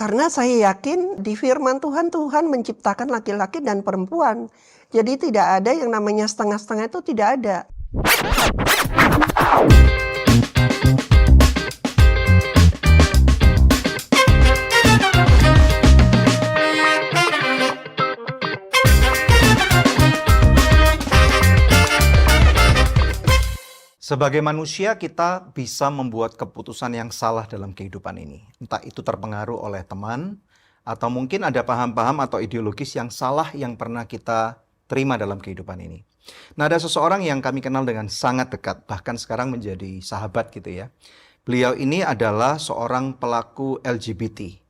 Karena saya yakin di firman Tuhan, Tuhan menciptakan laki-laki dan perempuan. Jadi tidak ada yang namanya setengah-setengah, itu tidak ada. Sebagai manusia, kita bisa membuat keputusan yang salah dalam kehidupan ini. Entah itu terpengaruh oleh teman, atau mungkin ada paham-paham atau ideologis yang salah yang pernah kita terima dalam kehidupan ini. Nah, ada seseorang yang kami kenal dengan sangat dekat, bahkan sekarang menjadi sahabat gitu ya. Beliau ini adalah seorang pelaku LGBT.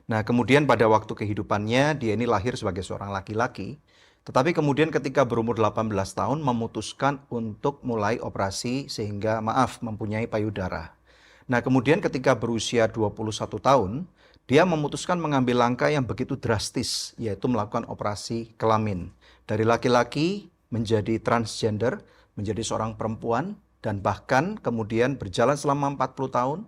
Nah, kemudian pada waktu kehidupannya, dia ini lahir sebagai seorang laki-laki. Tetapi kemudian ketika berumur 18 tahun memutuskan untuk mulai operasi sehingga mempunyai payudara. Nah kemudian ketika berusia 21 tahun, dia memutuskan mengambil langkah yang begitu drastis, yaitu melakukan operasi kelamin. Dari laki-laki menjadi transgender, menjadi seorang perempuan, dan bahkan kemudian berjalan selama 40 tahun.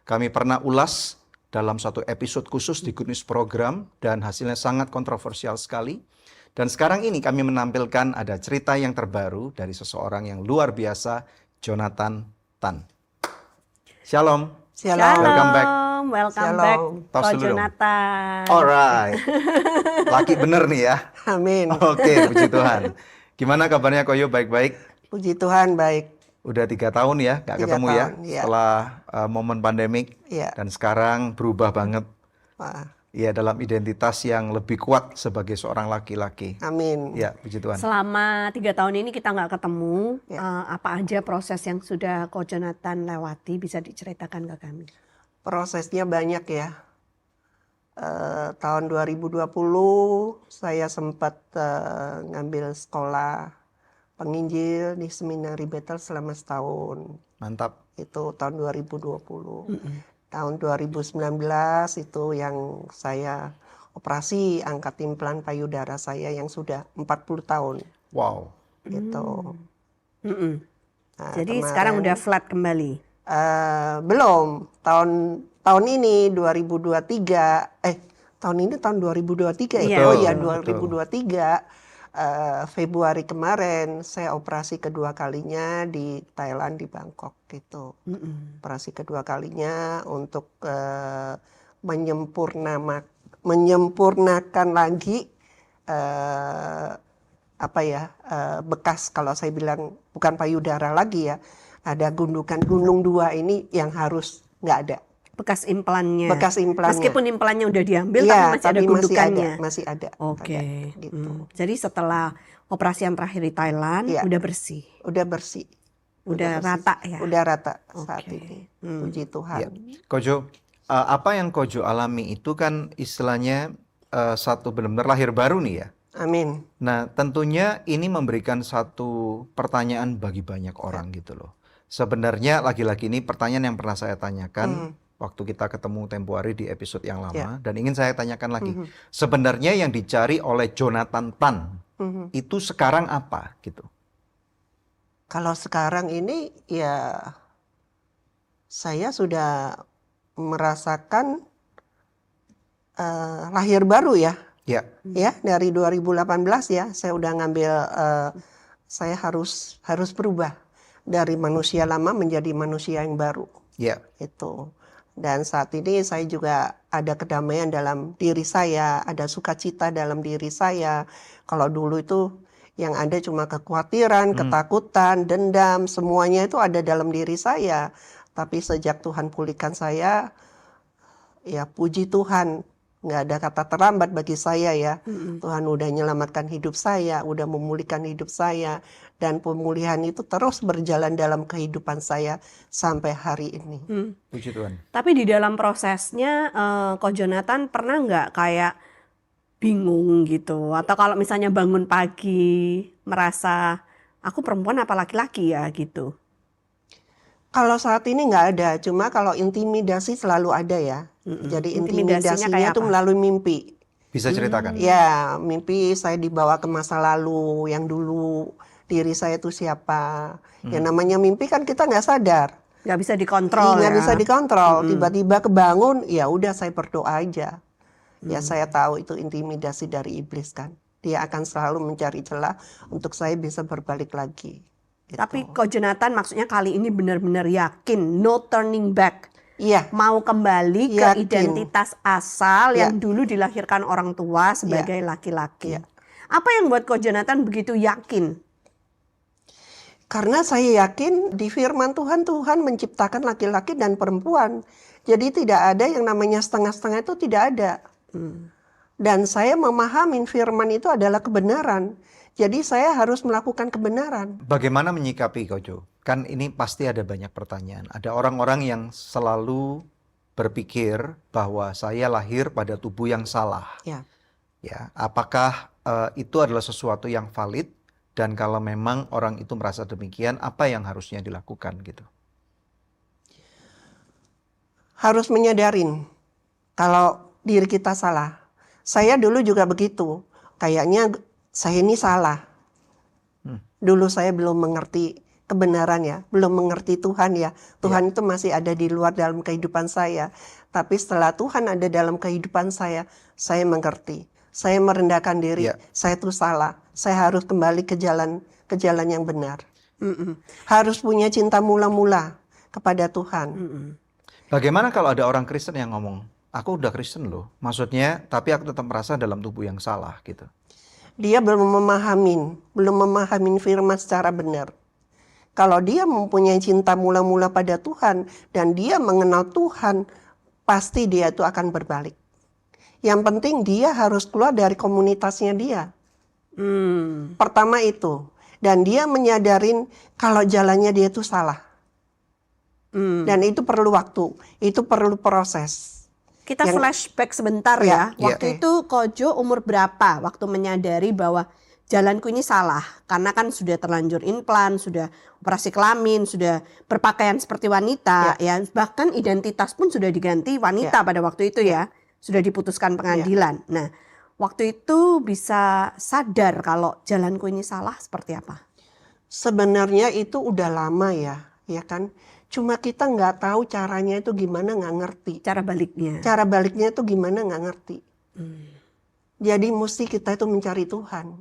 Kami pernah ulas dalam satu episode khusus di Good News Program, dan hasilnya sangat kontroversial sekali. Dan sekarang ini kami menampilkan ada cerita yang terbaru dari seseorang yang luar biasa, Jonathan Tan. Shalom. Shalom. Welcome back. Welcome back, Ko Jonathan. Alright. Laki bener nih ya. Amin. Oke, puji Tuhan. Gimana kabarnya Koyo? Baik-baik? Puji Tuhan, baik. Udah 3 tahun ya, gak 3 ketemu tahun, ya? Ya. Setelah momen pandemik. Ya. Dan sekarang berubah banget. Wah. Ya, dalam identitas yang lebih kuat sebagai seorang laki-laki. Amin. Ya, puji Tuhan. Selama 3 tahun ini kita nggak ketemu, Ya. apa aja proses yang sudah Ko Jonathan lewati, bisa diceritakan ke kami? Prosesnya banyak ya. Tahun 2020 saya sempat ngambil sekolah penginjil di Seminari Bethel selama setahun. Mantap. Itu tahun 2020. Tahun 2019 itu yang saya operasi angkat implan payudara saya yang sudah 40 tahun. Wow. Gitu. Nah, Jadi kemarin, sekarang udah flat kembali? belum. Tahun ini 2023, tahun ini tahun 2023 ya? Iya. Oh iya, Betul. 2023 Februari kemarin saya operasi kedua kalinya di Thailand, di Bangkok gitu. Operasi kedua kalinya untuk menyempurnakan lagi bekas, kalau saya bilang bukan payudara lagi ya, ada gunung 2 ini yang harus nggak ada. Bekas implannya. Meskipun implannya udah diambil, ya, tapi masih ada gundukannya. Masih ada. Oke. Gitu. Jadi setelah operasi yang terakhir di Thailand, Ya. udah bersih. Udah bersih. Udah bersih. rata ya? Udah rata saat Oke. ini. Puji Tuhan. Ya. Kojo, apa yang Kojo alami itu kan istilahnya satu benar-benar lahir baru nih ya. Amin. Nah, tentunya ini memberikan satu pertanyaan bagi banyak orang gitu loh. Sebenarnya lagi-lagi ini pertanyaan yang pernah saya tanyakan waktu kita ketemu tempo hari di episode yang lama, dan ingin saya tanyakan lagi. Sebenarnya yang dicari oleh Jonathan Tan itu sekarang apa gitu? Kalau sekarang ini ya saya sudah merasakan lahir baru ya. Ya. Ya, dari 2018 ya, saya udah ngambil, saya harus berubah dari manusia lama menjadi manusia yang baru. Ya. Itu. Dan saat ini saya juga ada kedamaian dalam diri saya, ada sukacita dalam diri saya. Kalau dulu itu yang ada cuma kekhawatiran, ketakutan, dendam, semuanya itu ada dalam diri saya. Tapi sejak Tuhan pulihkan saya, ya puji Tuhan, nggak ada kata terlambat bagi saya ya. Tuhan udah menyelamatkan hidup saya, udah memulihkan hidup saya, dan pemulihan itu terus berjalan dalam kehidupan saya sampai hari ini. Puji Tuhan. Tapi di dalam prosesnya, Ko Jonathan pernah nggak kayak bingung gitu? Atau kalau misalnya bangun pagi merasa aku perempuan apa laki-laki ya gitu? Kalau saat ini nggak ada, cuma kalau intimidasi selalu ada ya. Jadi Intimidasinya intimidasinya kayak itu apa? melalui mimpi. Bisa ceritakan? Ya, mimpi saya dibawa ke masa lalu yang dulu diri saya itu siapa. Ya namanya mimpi kan kita nggak sadar. Nggak bisa dikontrol Nggak ya? bisa dikontrol. Tiba-tiba kebangun, ya udah saya berdoa aja. Ya saya tahu itu intimidasi dari iblis kan. Dia akan selalu mencari celah untuk saya bisa berbalik lagi. Gitu. Tapi Coach Jonathan maksudnya kali ini benar-benar yakin, no turning back. Iya, Mau kembali ke Yakin. identitas asal Ya. yang dulu dilahirkan orang tua sebagai laki-laki. Ya. Apa yang buat Coach Jonathan begitu yakin? karena saya yakin di firman Tuhan, Tuhan menciptakan laki-laki dan perempuan. Jadi tidak ada yang namanya setengah-setengah, itu tidak ada. Dan saya memahami firman itu adalah kebenaran. Jadi saya harus melakukan kebenaran. Bagaimana menyikapi Kojo? Kan ini pasti ada banyak pertanyaan. Ada orang-orang yang selalu berpikir bahwa saya lahir pada tubuh yang salah. Ya. Ya, apakah itu adalah sesuatu yang valid? Dan kalau memang orang itu merasa demikian, apa yang harusnya dilakukan gitu? Harus menyadarin kalau diri kita salah. Saya dulu juga begitu. Kayaknya saya ini salah. Dulu saya belum mengerti kebenaran ya, belum mengerti Tuhan ya. Tuhan itu masih ada di luar dalam kehidupan saya. Tapi setelah Tuhan ada dalam kehidupan saya mengerti. Saya merendahkan diri, saya itu salah. Saya harus kembali ke jalan yang benar. Harus punya cinta mula-mula kepada Tuhan. Bagaimana kalau ada orang Kristen yang ngomong, aku udah Kristen loh, maksudnya tapi aku tetap merasa dalam tubuh yang salah gitu. Dia belum memahami firman secara benar. Kalau dia mempunyai cinta mula-mula pada Tuhan dan dia mengenal Tuhan, pasti dia itu akan berbalik. Yang penting dia harus keluar dari komunitasnya dia. Pertama itu. Dan dia menyadarin kalau jalannya dia itu salah. Dan itu perlu waktu, itu perlu proses. Kita flashback sebentar ya. Ya, Waktu itu Kojo umur berapa waktu menyadari bahwa jalanku ini salah? Karena kan sudah terlanjur implan, sudah operasi kelamin, sudah berpakaian seperti wanita, ya. Bahkan identitas pun sudah diganti wanita pada waktu itu ya. Sudah diputuskan pengadilan. Nah, waktu itu bisa sadar kalau jalanku ini salah seperti apa? Sebenarnya itu udah lama ya kan? Cuma kita nggak tahu caranya itu gimana, nggak ngerti. Cara baliknya. Cara baliknya itu gimana, nggak ngerti. Jadi mesti kita itu mencari Tuhan.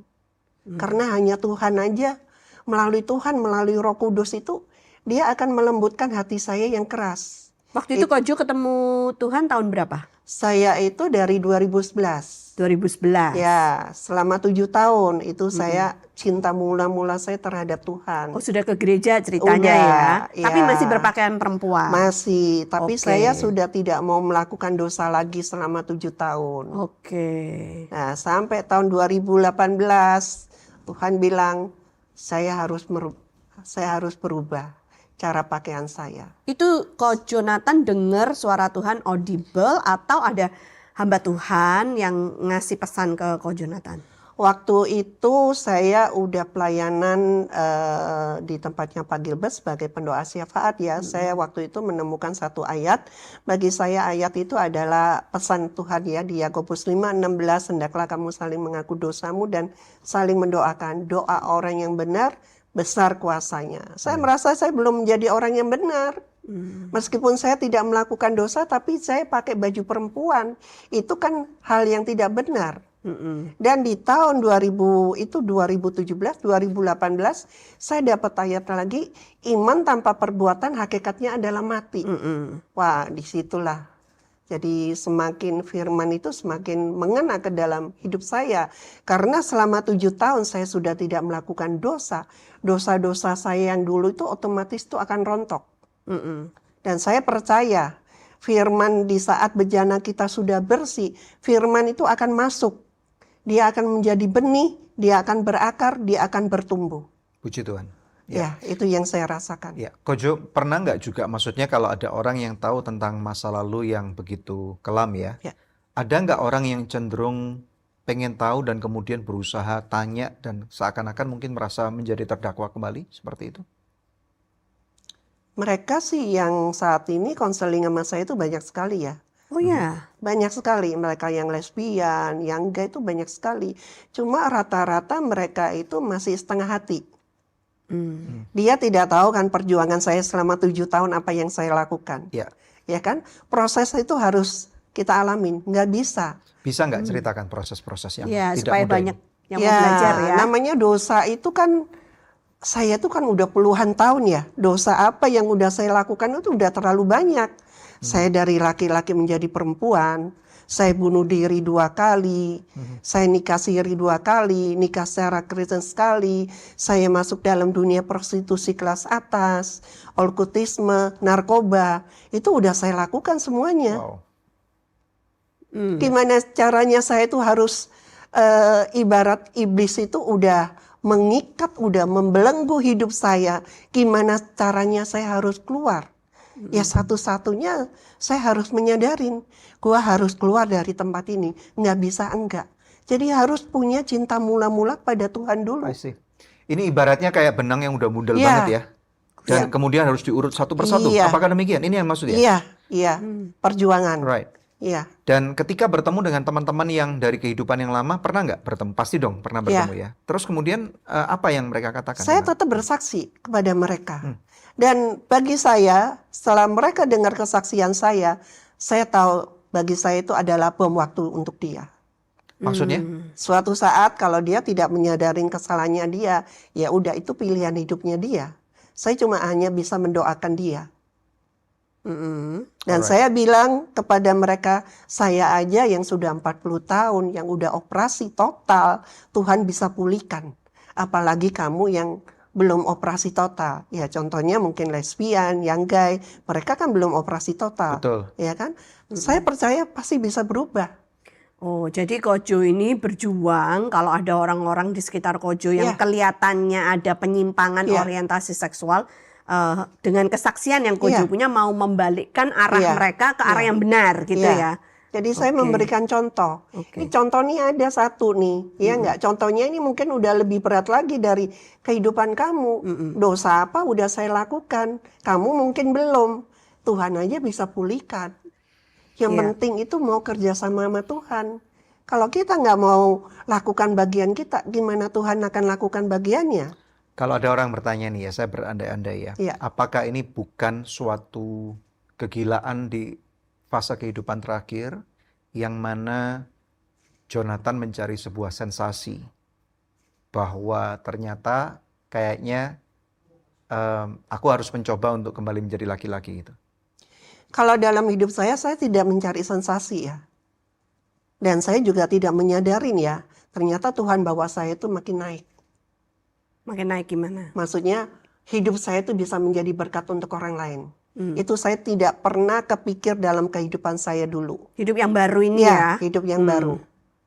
Karena hanya Tuhan aja, melalui Tuhan, melalui Roh Kudus itu, dia akan melembutkan hati saya yang keras. Waktu itu Kojo ketemu Tuhan tahun berapa? Saya itu dari 2011. 2011. Ya, selama 7 tahun itu saya cinta mula-mula saya terhadap Tuhan. Oh, sudah ke gereja ceritanya ya. Tapi masih berpakaian perempuan. Masih, tapi saya sudah tidak mau melakukan dosa lagi selama 7 tahun. Oke. Nah, sampai tahun 2018 Tuhan bilang saya harus berubah cara pakaian saya. Itu Coach Jonathan dengar suara Tuhan audible atau ada hamba Tuhan yang ngasih pesan ke Coach Jonathan? Waktu itu saya udah pelayanan di tempatnya Pak Gilbert sebagai pendoa syafaat ya. Saya waktu itu menemukan satu ayat. Bagi saya ayat itu adalah pesan Tuhan ya. Di Yakobus 5:16, hendaklah kamu saling mengaku dosamu dan saling mendoakan. Doa orang yang benar besar kuasanya. Saya merasa saya belum menjadi orang yang benar. Meskipun saya tidak melakukan dosa, tapi saya pakai baju perempuan. Itu kan hal yang tidak benar. Dan di tahun 2017, 2018, saya dapat ayat lagi, iman tanpa perbuatan hakikatnya adalah mati. Wah, disitulah. Jadi semakin firman itu semakin mengena ke dalam hidup saya. Karena selama 7 tahun saya sudah tidak melakukan dosa. Dosa-dosa saya yang dulu itu otomatis itu akan rontok. Dan saya percaya firman di saat bejana kita sudah bersih, firman itu akan masuk. Dia akan menjadi benih, dia akan berakar, dia akan bertumbuh. Puji Tuhan. Ya, itu yang saya rasakan. Ya, Kojo pernah nggak juga, maksudnya kalau ada orang yang tahu tentang masa lalu yang begitu kelam ya, ada nggak orang yang cenderung pengen tahu dan kemudian berusaha tanya dan seakan-akan mungkin merasa menjadi terdakwa kembali seperti itu? Mereka sih yang saat ini konseling sama saya itu banyak sekali ya. Oh ya. Banyak sekali mereka yang lesbian, yang gay itu banyak sekali. Cuma rata-rata mereka itu masih setengah hati. Dia tidak tahu kan perjuangan saya selama 7 tahun apa yang saya lakukan. Ya kan? Proses itu harus kita alamin, nggak bisa. Bisa nggak ceritakan proses-proses yang Ya, tidak supaya mudah banyak ini? yang mau belajar ya. Namanya dosa itu kan, saya tuh kan udah puluhan tahun ya. Dosa apa yang udah saya lakukan itu udah terlalu banyak. Saya dari laki-laki menjadi perempuan. Saya bunuh diri 2 kali. Saya nikah siri 2 kali. Nikah secara Kristen sekali. Saya masuk dalam dunia prostitusi kelas atas. Okkultisme, narkoba. Itu udah saya lakukan semuanya. Wow. Gimana caranya saya itu harus ibarat iblis itu udah mengikat, udah membelenggu hidup saya. Gimana caranya saya harus keluar? Ya satu-satunya saya harus menyadarin, gua harus keluar dari tempat ini. Nggak bisa enggak. Jadi harus punya cinta mula-mula pada Tuhan dulu. I see. Ini ibaratnya kayak benang yang udah mudel Iya. banget ya. Dan kemudian harus diurut satu persatu. Iya. Apakah demikian? Ini yang maksudnya? Iya, perjuangan. Right. Iya. Dan ketika bertemu dengan teman-teman yang dari kehidupan yang lama, pernah nggak bertemu? Pasti dong pernah bertemu ya. Terus kemudian apa yang mereka katakan? Saya tetap bersaksi kepada mereka. Dan bagi saya, setelah mereka dengar kesaksian saya tahu bagi saya itu adalah bom waktu untuk dia. Maksudnya? Suatu saat kalau dia tidak menyadari kesalahannya dia, ya udah itu pilihan hidupnya dia. Saya cuma hanya bisa mendoakan dia. Dan saya bilang kepada mereka, saya aja yang sudah 40 tahun, yang udah operasi total, Tuhan bisa pulihkan. Apalagi kamu yang belum operasi total. Ya contohnya mungkin lesbian, yang gay, mereka kan belum operasi total. Betul. Ya kan? Saya percaya pasti bisa berubah. Oh, jadi Kojo ini berjuang kalau ada orang-orang di sekitar Kojo yang kelihatannya ada penyimpangan orientasi seksual, dengan kesaksian yang Kojo punya mau membalikkan arah mereka ke arah yang benar gitu ya. Jadi saya memberikan contoh. Ini contoh nih ada satu nih, ya enggak? Contohnya ini mungkin udah lebih berat lagi dari kehidupan kamu. Dosa apa udah saya lakukan, kamu mungkin belum. Tuhan aja bisa pulihkan. Yang penting itu mau kerjasama sama Tuhan. Kalau kita nggak mau lakukan bagian kita, gimana Tuhan akan lakukan bagiannya? Kalau ada orang bertanya nih ya, saya berandai-andai ya. Iya. Apakah ini bukan suatu kegilaan di fase kehidupan terakhir yang mana Jonathan mencari sebuah sensasi bahwa ternyata kayaknya aku harus mencoba untuk kembali menjadi laki-laki gitu. Kalau dalam hidup saya tidak mencari sensasi ya. Dan saya juga tidak menyadarin ya, ternyata Tuhan bawa saya itu makin naik. Makin naik gimana? Maksudnya hidup saya itu bisa menjadi berkat untuk orang lain. Itu saya tidak pernah kepikir dalam kehidupan saya dulu. Hidup yang baru ini ya. Hidup yang baru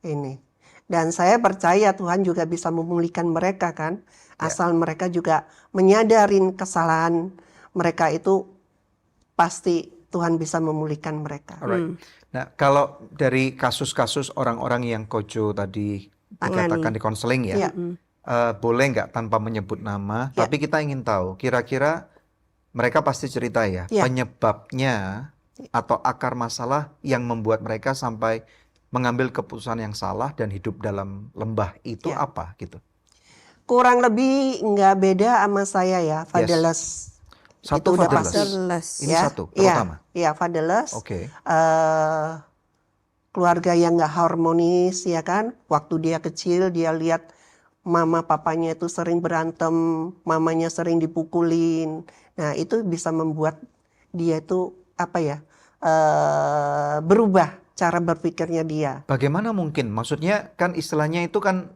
ini. Dan saya percaya Tuhan juga bisa memulihkan mereka kan. Asal mereka juga menyadarin kesalahan mereka itu, pasti Tuhan bisa memulihkan mereka. Alright. Nah, kalau dari kasus-kasus orang-orang yang Kojo tadi dikatakan di konseling ya, boleh nggak tanpa menyebut nama, tapi kita ingin tahu kira-kira mereka pasti cerita ya, penyebabnya atau akar masalah yang membuat mereka sampai mengambil keputusan yang salah dan hidup dalam lembah itu apa gitu. Kurang lebih nggak beda sama saya ya, fatherless. Satu itu udah fatherless. Ini satu terutama. Iya, fatherless. Oke. Keluarga yang nggak harmonis ya kan. Waktu dia kecil dia lihat mama papanya itu sering berantem, mamanya sering dipukulin. Nah itu bisa membuat dia itu berubah cara berpikirnya dia. Bagaimana mungkin? Maksudnya kan istilahnya itu kan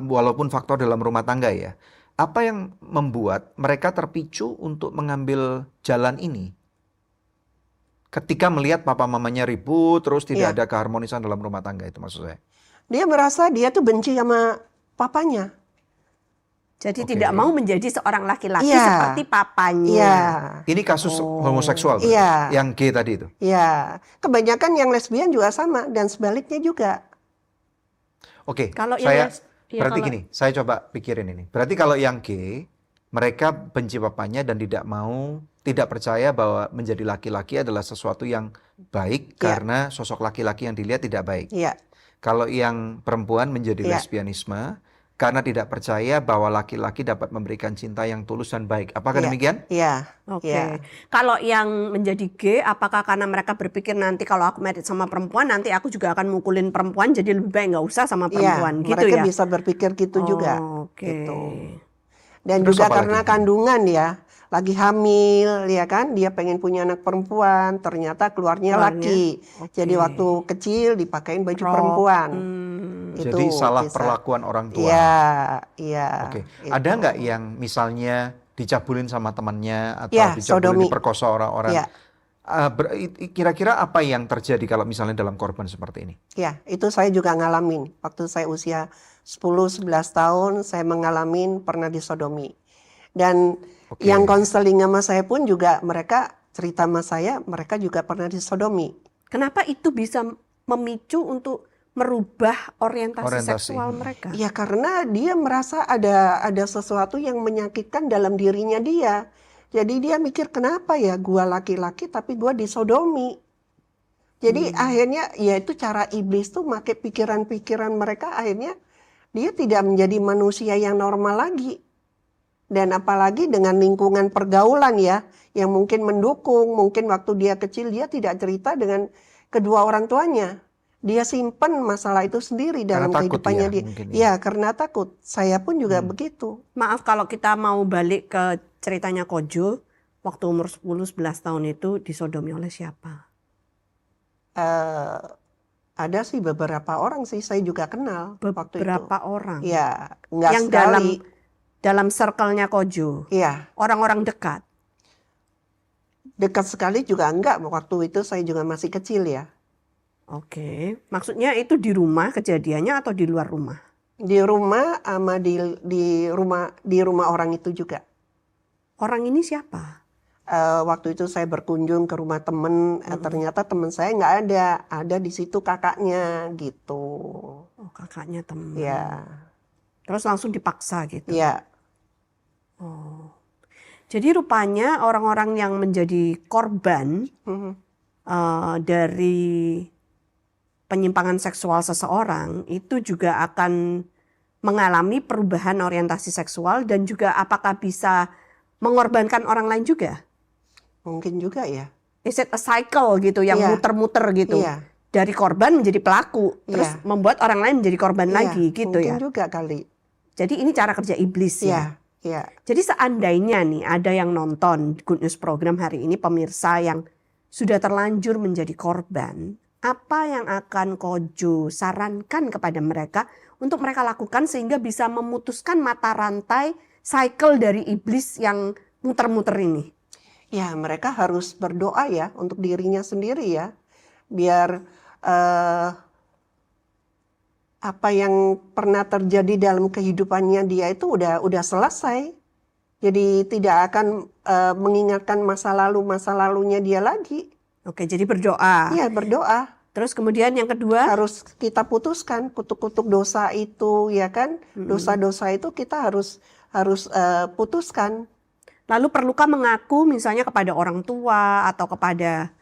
walaupun faktor dalam rumah tangga ya. Apa yang membuat mereka terpicu untuk mengambil jalan ini? Ketika melihat papa mamanya ribut, terus tidak ada keharmonisan dalam rumah tangga itu maksud saya. Dia merasa dia tuh benci sama papanya. Jadi tidak mau menjadi seorang laki-laki seperti papanya. Iya. Ini kasus homoseksual yang gay tadi itu? Iya. Kebanyakan yang lesbian juga sama dan sebaliknya juga. Oke, Kalau saya... yang Berarti gini, saya coba pikirin ini. Berarti kalau yang gay, mereka benci papanya dan tidak percaya bahwa menjadi laki-laki adalah sesuatu yang baik karena sosok laki-laki yang dilihat tidak baik. Iya. Kalau yang perempuan menjadi lesbianisme, karena tidak percaya bahwa laki-laki dapat memberikan cinta yang tulus dan baik. Apakah Iya, demikian? iya, Oke. iya, Kalau yang menjadi gay, apakah karena mereka berpikir nanti kalau aku married sama perempuan, nanti aku juga akan mukulin perempuan, jadi lebih baik nggak usah sama iya. perempuan, gitu Mereka ya? bisa berpikir gitu juga, Oke. gitu. Dan Terus juga apa karena lagi? kandungan ya, lagi hamil, ya kan, dia pengen punya anak perempuan, ternyata keluarnya Keluarnya, laki. Jadi oke. waktu kecil dipakein baju Rok. perempuan. Jadi Itu salah bisa. perlakuan orang tua. Iya, iya, Oke, itu. ada nggak yang misalnya dicabulin sama temannya atau Ya, dicabulin sodomi. diperkosa orang-orang? Ya, Kira-kira apa yang terjadi kalau misalnya dalam korban seperti ini? ya, itu saya juga ngalamin. Waktu saya usia 10-11 tahun, saya mengalami pernah disodomi. Dan Oke. yang konseling sama saya pun juga mereka cerita sama saya, mereka juga pernah disodomi. Kenapa itu bisa memicu untuk merubah orientasi Orientasi. seksual mereka? Ya karena dia merasa ada sesuatu yang menyakitkan dalam dirinya dia. Jadi dia mikir kenapa ya gua laki-laki tapi gua disodomi. Jadi akhirnya ya itu cara iblis tuh make pikiran-pikiran mereka, akhirnya dia tidak menjadi manusia yang normal lagi. Dan apalagi dengan lingkungan pergaulan ya, yang mungkin mendukung, mungkin waktu dia kecil dia tidak cerita dengan kedua orang tuanya. Dia simpen masalah itu sendiri dalam Karena takut kehidupannya ya, dia. mungkin ya. Ya karena takut. Saya pun juga begitu. Maaf kalau kita mau balik ke ceritanya Kojo, waktu umur 10-11 tahun itu disodomi oleh siapa? Ada sih beberapa orang sih saya juga kenal waktu itu. Beberapa orang. Ya, nggak Yang sekali. dalam circle-nya Kojo, Iya, orang-orang dekat. dekat sekali juga enggak. Waktu itu saya juga masih kecil ya. Oke, maksudnya itu di rumah kejadiannya atau di luar rumah? Di rumah sama di rumah orang itu juga. Orang ini siapa? Waktu itu saya berkunjung ke rumah temen, ternyata temen saya nggak ada di situ kakaknya gitu. Oh, kakaknya teman. Ya, Terus langsung dipaksa gitu. ya, Oh. Jadi rupanya orang-orang yang menjadi korban mhm. dari penyimpangan seksual seseorang itu juga akan mengalami perubahan orientasi seksual dan juga apakah bisa mengorbankan orang lain juga? Mungkin juga ya. Is it a cycle gitu yang Iya. muter-muter gitu? Iya, Dari korban menjadi pelaku, terus Iya. membuat orang lain menjadi korban iya, lagi gitu mungkin ya. juga kali. Jadi ini cara kerja iblis ya. Ya, ya, Jadi seandainya nih ada yang nonton Good News program hari ini, pemirsa yang sudah terlanjur menjadi korban, apa yang akan Kojo sarankan kepada mereka untuk mereka lakukan sehingga bisa memutuskan mata rantai cycle dari iblis yang muter-muter ini? ya, mereka harus berdoa ya untuk dirinya sendiri ya, biar apa yang pernah terjadi dalam kehidupannya dia itu udah selesai. Jadi tidak akan mengingatkan masa lalunya dia lagi. Oke, jadi berdoa. Iya, berdoa. Terus kemudian yang kedua, Harus kita putuskan kutuk-kutuk dosa itu, ya kan? Dosa-dosa itu kita harus putuskan. lalu perlukah mengaku misalnya kepada orang tua atau kepada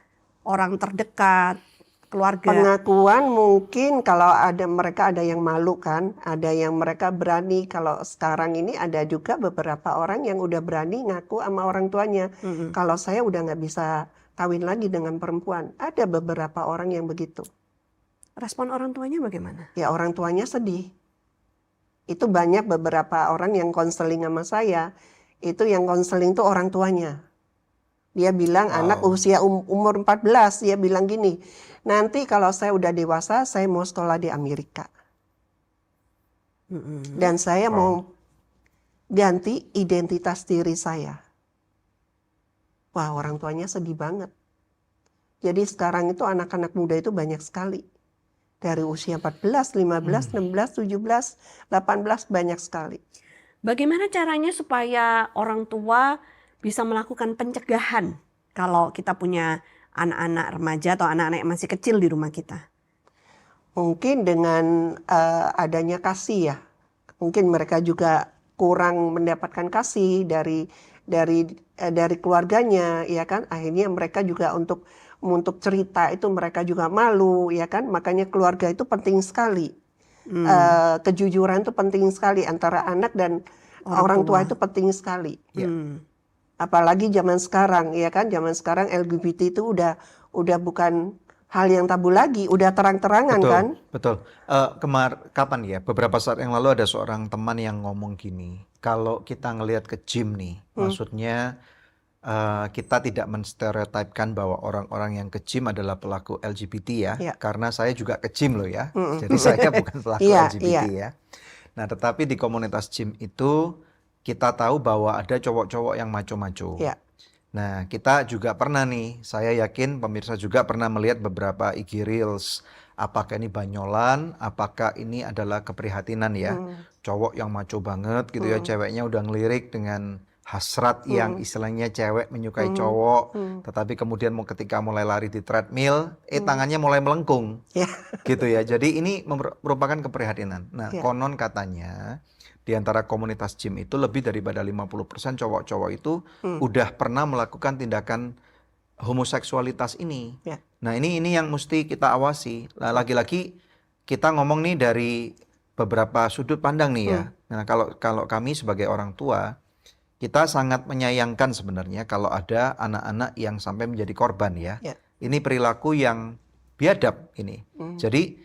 orang terdekat, keluarga? Pengakuan mungkin kalau mereka ada yang malu kan, ada yang mereka berani. Kalau sekarang ini ada juga beberapa orang yang udah berani ngaku sama orang tuanya. Kalau saya udah nggak bisa kawin lagi dengan perempuan. Ada beberapa orang yang begitu. Respon orang tuanya bagaimana? Ya orang tuanya sedih. Itu banyak beberapa orang yang konseling sama saya. Itu yang konseling tuh orang tuanya. Dia bilang anak usia umur 14, dia bilang gini, nanti kalau saya udah dewasa, saya mau sekolah di Amerika. Dan saya mau ganti identitas diri saya. Wah, orang tuanya sedih banget. Jadi sekarang itu anak-anak muda itu banyak sekali. Dari usia 14, 15, 16, 17, 18 banyak sekali. Bagaimana caranya supaya orang tua bisa melakukan pencegahan kalau kita punya anak-anak remaja atau anak-anak yang masih kecil di rumah kita? Mungkin dengan adanya kasih ya. Mungkin mereka juga kurang mendapatkan kasih dari keluarganya, ya kan? Akhirnya mereka juga untuk cerita itu mereka juga malu, ya kan? Makanya keluarga itu penting sekali. kejujuran itu penting sekali antara anak dan orang tua itu penting sekali. Ya. Apalagi zaman sekarang, ya kan? Zaman sekarang LGBT itu udah bukan hal yang tabu lagi, udah terang-terangan kan? Betul. Kapan ya? Beberapa saat yang lalu ada seorang teman yang ngomong gini, kalau kita ngelihat ke gym nih, maksudnya kita tidak menstereotipkan bahwa orang-orang yang ke gym adalah pelaku LGBT ya, Ya. karena saya juga ke gym loh ya, jadi saya bukan pelaku Iya, LGBT iya. ya. Nah, tetapi di komunitas gym itu kita tahu bahwa ada cowok-cowok yang maco-maco. Ya. Nah, kita juga pernah nih, saya yakin pemirsa juga pernah melihat beberapa IG Reels. Apakah ini banyolan, apakah ini adalah keprihatinan ya. Cowok yang maco banget gitu ya, ceweknya udah ngelirik dengan hasrat yang istilahnya cewek menyukai cowok. Tetapi kemudian ketika mulai lari di treadmill, tangannya mulai melengkung. Ya. Gitu ya, jadi ini merupakan keprihatinan. Nah, Ya. konon katanya di antara komunitas gym itu lebih daripada 50% cowok-cowok itu udah pernah melakukan tindakan homoseksualitas ini. Ya. Nah, ini yang mesti kita awasi. Nah, lagi-lagi kita ngomong nih dari beberapa sudut pandang nih ya. Nah, kalau kami sebagai orang tua, kita sangat menyayangkan sebenarnya kalau ada anak-anak yang sampai menjadi korban ya. Ya. Ini perilaku yang biadab ini. Jadi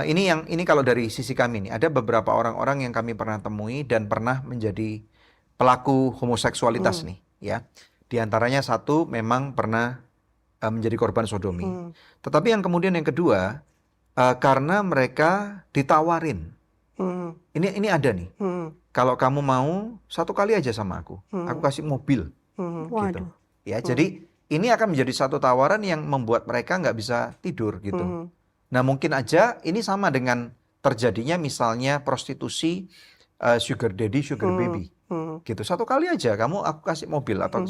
ini kalau dari sisi kami nih, ada beberapa orang-orang yang kami pernah temui dan pernah menjadi pelaku homoseksualitas nih ya. Di antaranya satu memang pernah menjadi korban sodomi. Tetapi yang kemudian yang kedua, karena mereka ditawarin. Ini ada nih. Kalau kamu mau 1 kali aja sama aku kasih mobil. Gitu. Waduh. Ya, jadi ini akan menjadi satu tawaran yang membuat mereka nggak bisa tidur gitu. Nah, mungkin aja ini sama dengan terjadinya misalnya prostitusi sugar daddy, sugar baby. Gitu. 1 kali aja aku kasih mobil atau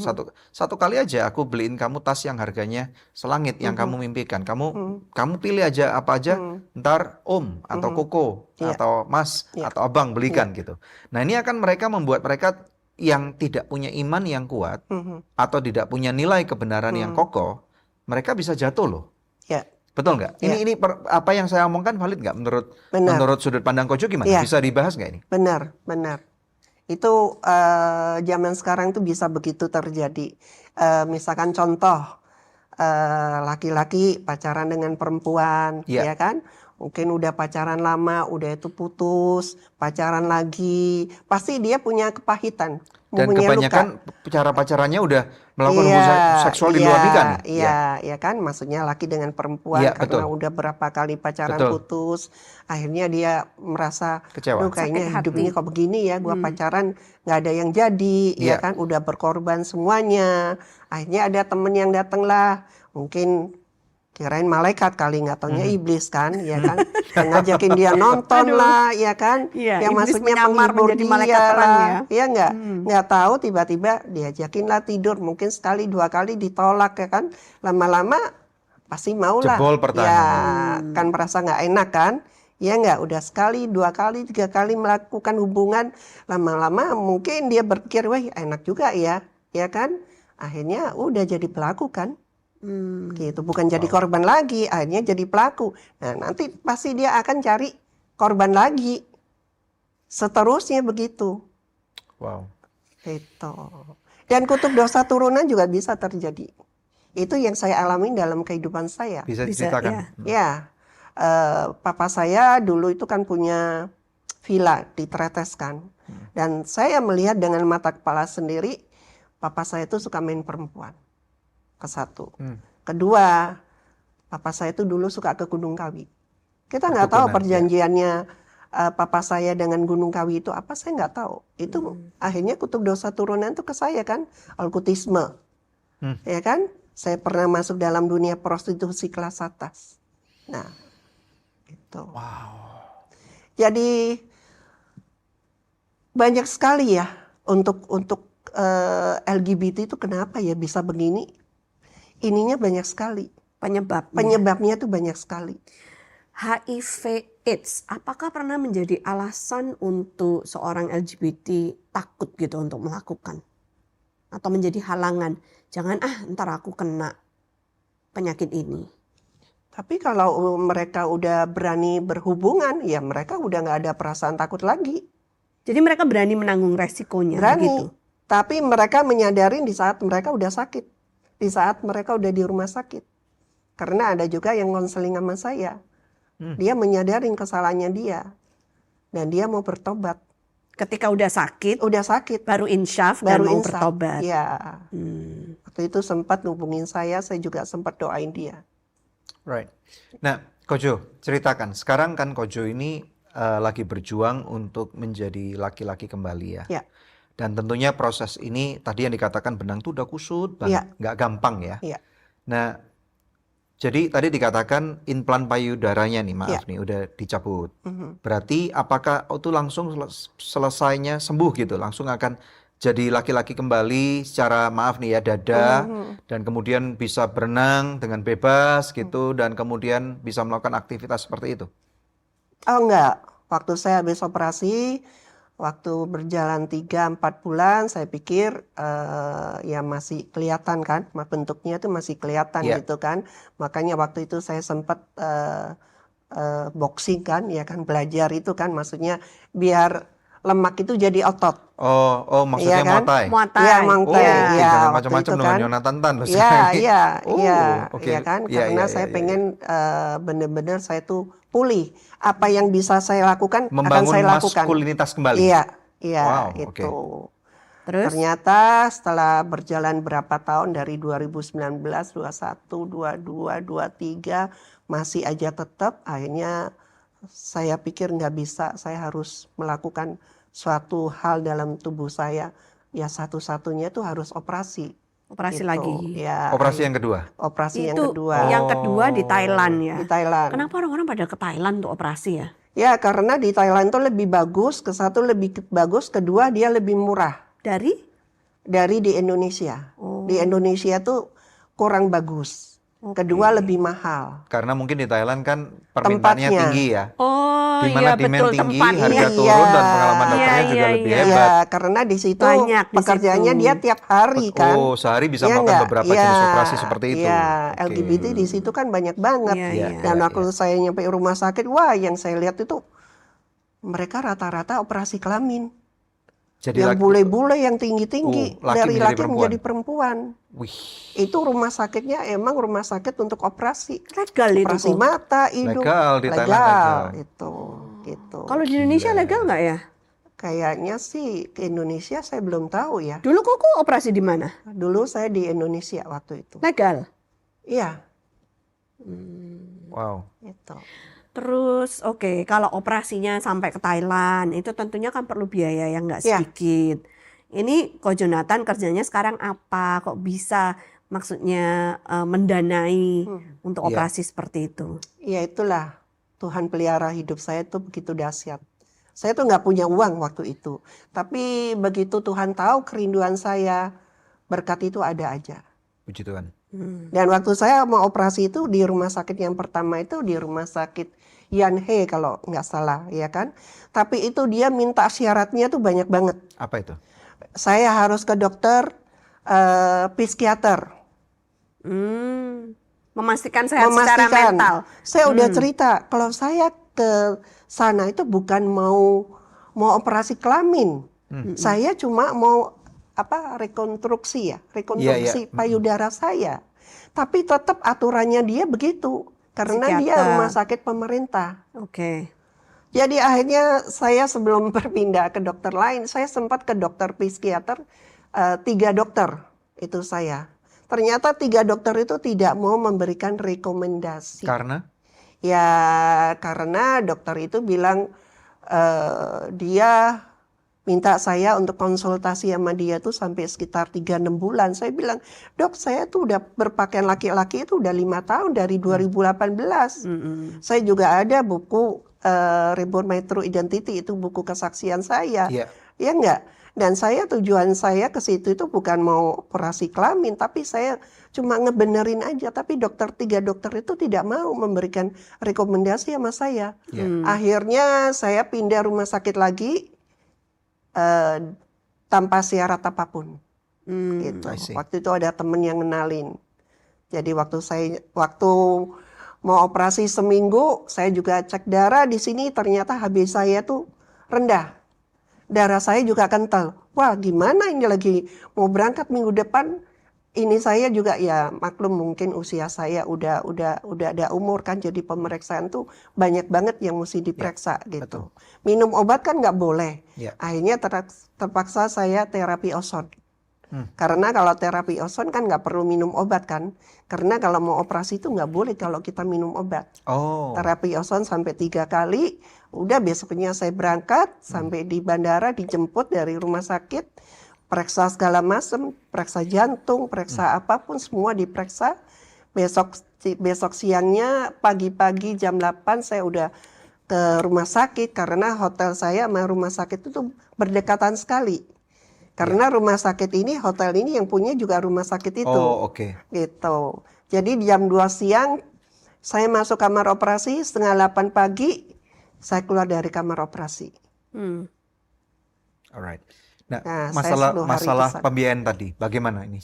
satu kali aja aku beliin kamu tas yang harganya selangit yang kamu mimpikan. Kamu pilih aja apa aja, ntar om atau koko atau mas atau abang belikan gitu. Nah, ini akan membuat mereka yang tidak punya iman yang kuat atau tidak punya nilai kebenaran yang kokoh, mereka bisa jatuh loh. Ya. Betul nggak? Ini apa yang saya omongkan valid nggak Benar. menurut sudut pandang Kojo gimana? Ya. Bisa dibahas nggak ini? Benar. Itu zaman sekarang tuh bisa begitu terjadi. Misalkan contoh, laki-laki pacaran dengan perempuan, ya kan? Mungkin udah pacaran lama, udah itu putus, pacaran lagi, pasti dia punya kepahitan. Dan mempunyai kebanyakan luka. cara pacarannya udah melakukan hubungan seksual di luar nikah nih. Iya kan, maksudnya laki dengan perempuan Iya, karena betul. udah berapa kali pacaran Betul. putus, akhirnya dia merasa, Kecewa. "Duh, kayaknya Sakit hidup hati. ini kok begini ya, gua pacaran nggak ada yang jadi, ya Iya. kan, udah berkorban semuanya." Akhirnya ada temen yang datang lah, mungkin kirain malaikat kali, nggak taunya iblis kan, ya kan, yang ngajakin dia nonton Aduh. lah, ya kan, Iya, yang iblis maksudnya menyamar penghibur menjadi dia malaikat terang lah, ya. ya nggak tahu tiba-tiba diajakin lah tidur, mungkin sekali 2 kali ditolak ya kan, lama-lama pasti mau lah, Jebol pertama. ya kan merasa nggak enak kan, ya nggak, udah sekali 2 kali 3 kali melakukan hubungan, lama-lama mungkin dia berpikir, wah enak juga ya kan, akhirnya udah jadi pelaku kan. Gitu, bukan jadi korban lagi, akhirnya jadi pelaku. Nah, nanti pasti dia akan cari korban lagi. Seterusnya begitu. Wow. Gitu. Dan kutub dosa turunan juga bisa terjadi. Itu yang saya alami dalam kehidupan saya. Bisa Bisa, diceritakan? Ya, papa saya dulu itu kan punya villa di Tretes kan. Dan saya melihat dengan mata kepala sendiri, papa saya itu suka main perempuan. Ke-1. Kedua, papa saya itu dulu suka ke Gunung Kawi. Kita nggak tahu Perkebunan, perjanjiannya papa saya dengan Gunung Kawi itu apa, saya nggak tahu. Itu akhirnya kutub dosa turunan itu ke saya kan, alkutisme. Ya kan? Saya pernah masuk dalam dunia prostitusi kelas atas. Nah, gitu. Wow. Jadi banyak sekali ya untuk LGBT itu kenapa ya bisa begini? Ininya banyak sekali. Penyebabnya tuh banyak sekali. HIV AIDS, apakah pernah menjadi alasan untuk seorang LGBT takut gitu untuk melakukan? Atau menjadi halangan? Jangan ntar aku kena penyakit ini. Tapi kalau mereka udah berani berhubungan, ya mereka udah nggak ada perasaan takut lagi. Jadi mereka berani menanggung resikonya Berani. begitu. Tapi mereka menyadari di saat mereka udah sakit. Di saat mereka udah di rumah sakit. Karena ada juga yang konseling sama saya. Dia menyadari kesalahannya dia. Dan dia mau bertobat. Ketika udah sakit, Udah sakit. baru insyaf dan Baru mau insaf. bertobat. Ya. Hmm. Waktu itu sempat hubungin saya juga sempat doain dia. Right. Nah, Kojo, ceritakan. Sekarang kan Kojo ini lagi berjuang untuk menjadi laki-laki kembali ya. Ya. Dan tentunya proses ini tadi yang dikatakan benang tuh udah kusut Ya. banget, nggak gampang ya. Ya. Nah, jadi tadi dikatakan implan payudaranya nih, maaf Ya. nih, udah dicabut. Mhm. Berarti apakah itu langsung selesainya sembuh gitu, langsung akan jadi laki-laki kembali secara maaf nih ya dada, dan kemudian bisa berenang dengan bebas gitu, dan kemudian bisa melakukan aktivitas seperti itu? Oh enggak. Waktu saya habis operasi, waktu berjalan 3-4 bulan, saya pikir ya masih kelihatan kan, bentuknya itu masih kelihatan Iya. gitu kan. Makanya waktu itu saya sempat boxing kan, ya kan, belajar itu kan, maksudnya biar lemak itu jadi otot. Oh, maksudnya Iya kan? Muay Thai? Muay Thai. Iya, Oh, Muay oke, Thai. Ya, jangan waktu macam-macam itu dengan kan. Yonatan Tan loh Iya, sekarang. iya, Oh, iya, oke. iya kan, Iya, karena iya, saya iya, pengen iya. benar-benar saya tuh pulih. Apa yang bisa saya lakukan akan Membangun saya lakukan. maskulinitas kembali. Iya, iya, Wow, itu. oke. Terus? Ternyata setelah berjalan berapa tahun dari 2019, 21, 22, 23 masih aja tetap, akhirnya saya pikir nggak bisa, saya harus melakukan suatu hal dalam tubuh saya. Ya satu-satunya itu harus operasi. Operasi Gitu. lagi. Ya, Operasi yang kedua? operasi yang Itu kedua yang kedua di Thailand ya. di Thailand. Kenapa orang-orang pada ke Thailand untuk operasi ya? Ya karena di Thailand itu lebih bagus, satu lebih bagus, kedua dia lebih murah Dari? dari di Indonesia. Oh. Di Indonesia tuh kurang bagus. Kedua lebih mahal. Karena mungkin di Thailand kan Tempatnya. permintaannya tinggi ya. Oh Di iya mana demand betul tinggi, tempatnya. harga Iya. turun dan pengalaman Iya, dokternya juga iya, lebih iya. hebat. Ya karena di situ Banyak di pekerjaannya situ. dia tiap hari kan. Oh, sehari bisa Iya melakukan nggak? beberapa Iya, jenis operasi seperti itu. Iya, Oke. LGBT di situ kan banyak banget. Iya, Iya, iya. Dan iya, waktu iya. saya nyampe rumah sakit, wah yang saya lihat itu mereka rata-rata operasi kelamin. Jadi Yang bule-bule, yang tinggi-tinggi, laki dari menjadi laki perempuan. menjadi perempuan. Wih, Itu rumah sakitnya emang rumah sakit untuk operasi. Legal itu Operasi kok. mata, hidung. Legal, di Thailand legal. Itu, gitu. Kalau di Indonesia legal nggak ya? Kayaknya sih ke Indonesia saya belum tahu ya. Dulu kok operasi di mana? Dulu saya di Indonesia waktu itu. Legal. Iya, wow. itu. Terus oke, kalau operasinya sampai ke Thailand itu tentunya kan perlu biaya yang nggak Iya. sedikit. Ini Ko Jonathan kerjanya sekarang apa? Kok bisa maksudnya mendanai untuk Iya. operasi seperti itu? Ya itulah Tuhan pelihara hidup saya tuh begitu dahsyat. Saya tuh nggak punya uang waktu itu. Tapi begitu Tuhan tahu kerinduan saya, berkat itu ada aja. Puji Tuhan. Dan waktu saya mau operasi itu di rumah sakit yang pertama itu di rumah sakit Yan He kalau nggak salah, ya kan. Tapi itu dia minta syaratnya tuh banyak banget. Apa itu? Saya harus ke dokter psikiater. Memastikan sehat secara mental. Saya udah cerita kalau saya ke sana itu bukan mau operasi kelamin. Saya cuma mau rekonstruksi Iya. payudara saya. Tapi tetap aturannya dia begitu karena dia Psikiater. rumah sakit pemerintah. Oke. Jadi akhirnya saya sebelum berpindah ke dokter lain, saya sempat ke dokter psikiater, 3 dokter itu saya. Ternyata 3 dokter itu tidak mau memberikan rekomendasi. Karena? Ya karena dokter itu bilang dia minta saya untuk konsultasi sama dia tuh sampai sekitar 3-6 bulan. Saya bilang, dok saya tuh udah berpakaian laki-laki itu udah 5 tahun dari 2018. Saya juga ada buku Reborn My True Identity, itu buku kesaksian saya. Iya. Ya enggak? Dan tujuan saya ke situ itu bukan mau operasi kelamin, tapi saya cuma ngebenerin aja. Tapi 3 dokter itu tidak mau memberikan rekomendasi sama saya. Akhirnya saya pindah rumah sakit lagi tanpa syarat apapun. Gitu. I see. Waktu itu ada temen yang ngenalin. Jadi waktu Mau operasi seminggu, saya juga cek darah di sini, ternyata HB saya tuh rendah. Darah saya juga kental. Wah, gimana ini lagi mau berangkat minggu depan? Ini saya juga ya maklum mungkin usia saya udah ada umur kan, jadi pemeriksaan tuh banyak banget yang mesti Ya, diperiksa betul. gitu. Minum obat kan nggak boleh. Ya. Akhirnya terpaksa saya terapi ozon. Hmm. Karena kalau terapi ozon kan nggak perlu minum obat kan. Karena kalau mau operasi itu nggak boleh kalau kita minum obat. Oh, Terapi ozon sampai 3 kali. Udah besoknya saya berangkat sampai di bandara, dijemput dari rumah sakit. Periksa segala macam, periksa jantung, periksa apapun semua diperiksa. Besok siangnya pagi-pagi jam 8 saya udah ke rumah sakit karena hotel saya sama rumah sakit itu berdekatan sekali. Karena rumah sakit ini, hotel ini yang punya juga rumah sakit itu. oh oke. Gitu. Jadi jam 2 siang saya masuk kamar operasi, setengah 8 pagi saya keluar dari kamar operasi. Hmm. Alright. Nah, Nah, saya 10 hari masalah di sana. pembiayaan tadi, bagaimana ini?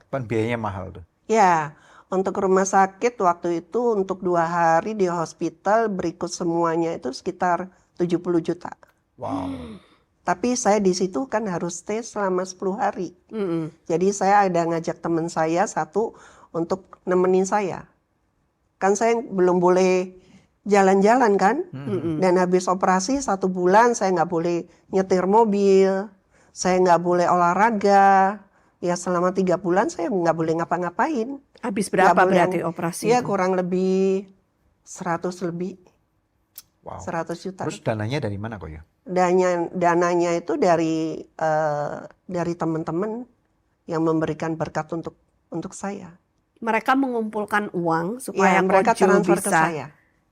Biayanya mahal tuh. Ya, untuk rumah sakit waktu itu untuk 2 hari di hospital berikut semuanya itu sekitar 70 juta. Wow. Tapi saya di situ kan harus stay selama 10 hari. Mm-mm. Jadi saya ada ngajak teman saya satu untuk nemenin saya. Kan saya belum boleh jalan-jalan kan. Mm-mm. Dan habis operasi 1 bulan saya nggak boleh nyetir mobil. Saya nggak boleh olahraga. Ya selama 3 bulan saya nggak boleh ngapa-ngapain. Habis Nggak berapa boleh, berarti operasi ya itu? kurang lebih 100 lebih. Wow. 100 juta. Terus dananya dari mana kok ya? Dananya itu dari teman-teman yang memberikan berkat untuk saya. Mereka mengumpulkan uang Ya, supaya mereka Kojo transfer ke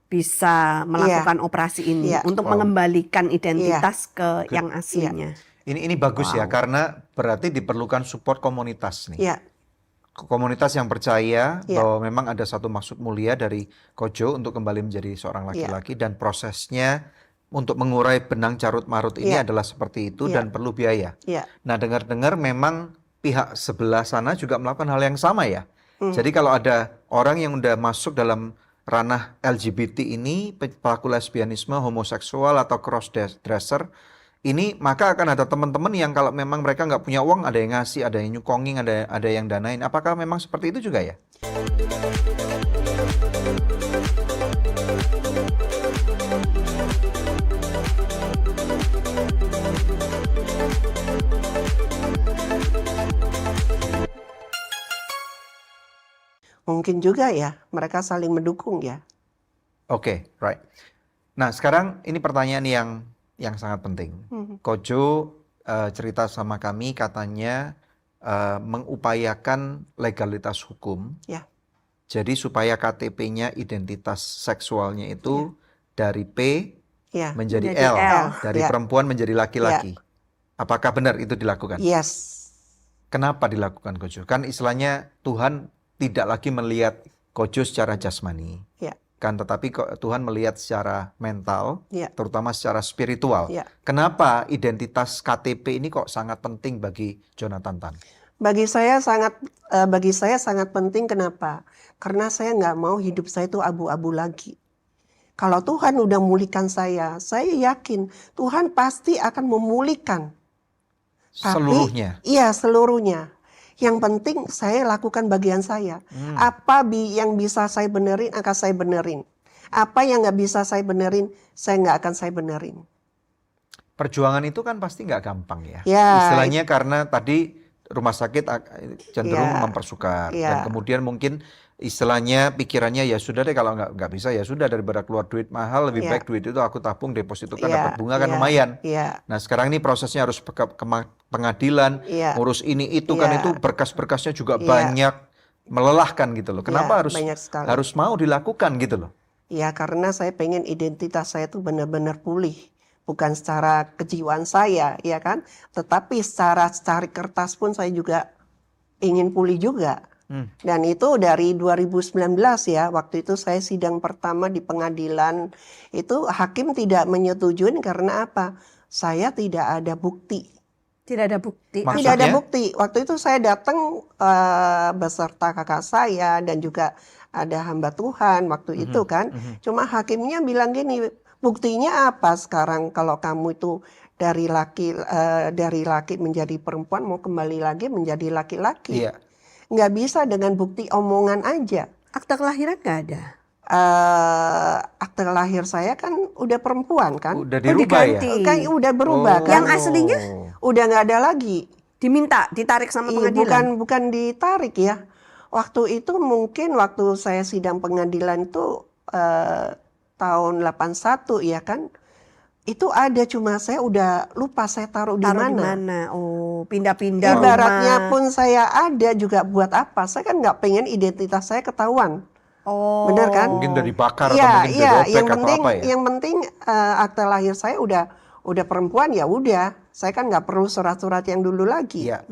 bisa saya. melakukan operasi ini Iya. untuk Wow. mengembalikan identitas ke yang aslinya. Ini bagus ya, karena berarti diperlukan support komunitas nih. Iya, Komunitas yang percaya Iya. bahwa memang ada satu maksud mulia dari Kojo untuk kembali menjadi seorang laki-laki dan prosesnya untuk mengurai benang carut marut ini Iya. adalah seperti itu Iya. dan perlu biaya. iya. Nah, dengar-dengar memang pihak sebelah sana juga melakukan hal yang sama ya. Jadi kalau ada orang yang udah masuk dalam ranah LGBT ini, pelaku lesbianisme, homoseksual atau cross-dresser, ini maka akan ada teman-teman yang kalau memang mereka nggak punya uang, ada yang ngasih, ada yang nyukongin, ada yang danain. Apakah memang seperti itu juga ya? Mungkin juga ya, mereka saling mendukung ya. Oke, right. Nah, sekarang ini pertanyaan yang sangat penting. Kojo cerita sama kami katanya mengupayakan legalitas hukum. Ya. Jadi supaya KTP-nya identitas seksualnya itu dari P Ya. menjadi Menjadi L, L. dari Ya. perempuan menjadi laki-laki. Apakah benar itu dilakukan? Yes. Kenapa dilakukan Kojo? Kan istilahnya Tuhan tidak lagi melihat Kojo secara jasmani. Ya. Kan tetapi Tuhan melihat secara mental, Ya. terutama secara spiritual. Ya. Kenapa identitas KTP ini kok sangat penting bagi Jonathan Tan? Bagi saya sangat penting. Kenapa? Karena saya nggak mau hidup saya itu abu-abu lagi. Kalau Tuhan udah memulihkan saya yakin Tuhan pasti akan memulihkan. Seluruhnya. Iya, seluruhnya. Yang penting saya lakukan bagian saya. Apa yang bisa saya benerin akan saya benerin. Apa yang nggak bisa saya benerin, saya nggak akan saya benerin. Perjuangan itu kan pasti nggak gampang ya. Ya, Istilahnya karena tadi rumah sakit cenderung Ya. mempersukar. Ya. Dan kemudian mungkin istilahnya pikirannya ya sudah deh kalau nggak bisa ya sudah daripada keluar duit mahal lebih Ya. baik duit itu aku tabung deposito kan Ya, dapat bunga kan ya, lumayan. ya. Nah sekarang ini prosesnya harus ke pengadilan, Iya. ngurus ini itu kan Iya. itu berkas-berkasnya juga Iya. banyak, melelahkan gitu loh. Kenapa Ya, banyak sekali. harus mau dilakukan gitu loh? Ya karena saya pengen identitas saya itu benar-benar pulih. Bukan secara kejiwaan saya, ya kan? Tetapi secara cari kertas pun saya juga ingin pulih juga. Dan itu dari 2019 ya, waktu itu saya sidang pertama di pengadilan. Itu hakim tidak menyetujui karena apa? Saya tidak ada bukti. Tidak ada bukti. Maksudnya? Tidak ada bukti. Waktu itu saya datang beserta kakak saya dan juga ada hamba Tuhan waktu itu kan. Cuma hakimnya bilang gini, buktinya apa sekarang kalau kamu itu dari laki menjadi perempuan mau kembali lagi menjadi laki-laki. Iya. Nggak bisa dengan bukti omongan aja. Akta kelahiran nggak ada? Akte lahir saya kan udah perempuan kan. Udah dirubah ya? diganti. Kan udah berubah Oh. kan. Yang aslinya? Udah nggak ada lagi. Diminta, ditarik sama Iya, pengadilan? bukan ditarik ya. Waktu itu mungkin waktu saya sidang pengadilan itu tahun 81 ya kan. Itu ada cuma saya udah lupa saya taruh di Taruh di mana. mana? Oh, pindah-pindah Ibaratnya rumah. pun saya ada juga buat apa? Saya kan nggak pengen identitas saya ketahuan. Oh. Bener kan? Mungkin udah dibakar atau Iya, mungkin iya. dirobek Yang atau penting, apa ya? yang penting akte lahir saya udah perempuan ya udah. Saya kan nggak perlu surat-surat yang dulu lagi. Iya.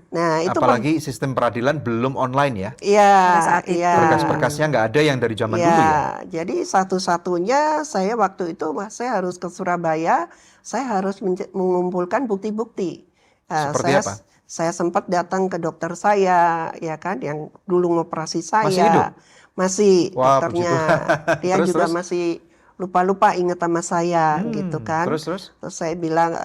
Nah itu Apalagi sistem peradilan belum online ya. Iya, Pada saat itu. iya. Berkas-berkasnya nggak ada yang dari zaman dulu ya. Jadi satu-satunya saya waktu itu saya harus ke Surabaya, saya harus mengumpulkan bukti-bukti. Seperti saya, apa? Saya sempat datang ke dokter saya, ya kan, yang dulu ngoperasi saya. Masih hidup? Masih, Wah, dokternya. puji Tuhan. Dia Terus, juga terus? masih lupa-lupa ingat sama saya, gitu kan. Terus? Terus saya bilang,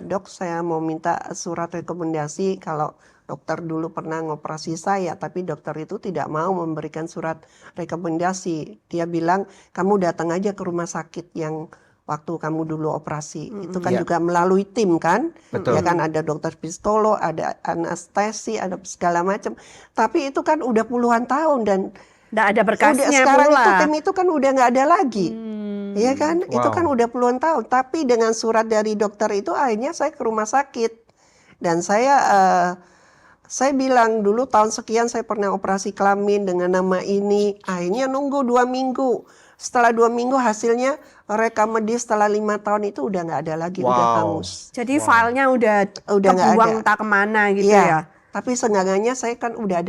dok saya mau minta surat rekomendasi kalau dokter dulu pernah ngoperasi saya, tapi dokter itu tidak mau memberikan surat rekomendasi. Dia bilang, kamu datang aja ke rumah sakit yang waktu kamu dulu operasi. Itu kan Iya. juga melalui tim kan. Betul. Ya kan ada dokter psikolog, ada anestesi, ada segala macam. Tapi itu kan udah puluhan tahun dan Nggak ada berkasnya sekarang pula. itu tim itu kan udah nggak ada lagi. Iya kan? Itu Wow. kan udah puluhan tahun. Tapi dengan surat dari dokter itu akhirnya saya ke rumah sakit. Dan saya bilang dulu tahun sekian saya pernah operasi kelamin dengan nama ini. Akhirnya nunggu 2 minggu. Setelah 2 minggu hasilnya rekam medis setelah 5 tahun itu udah nggak ada lagi, udah Wow. hangus. Jadi filenya udah nggak kebuang ada. entah kemana gitu Iya, ya. tapi seenggaknya saya kan udah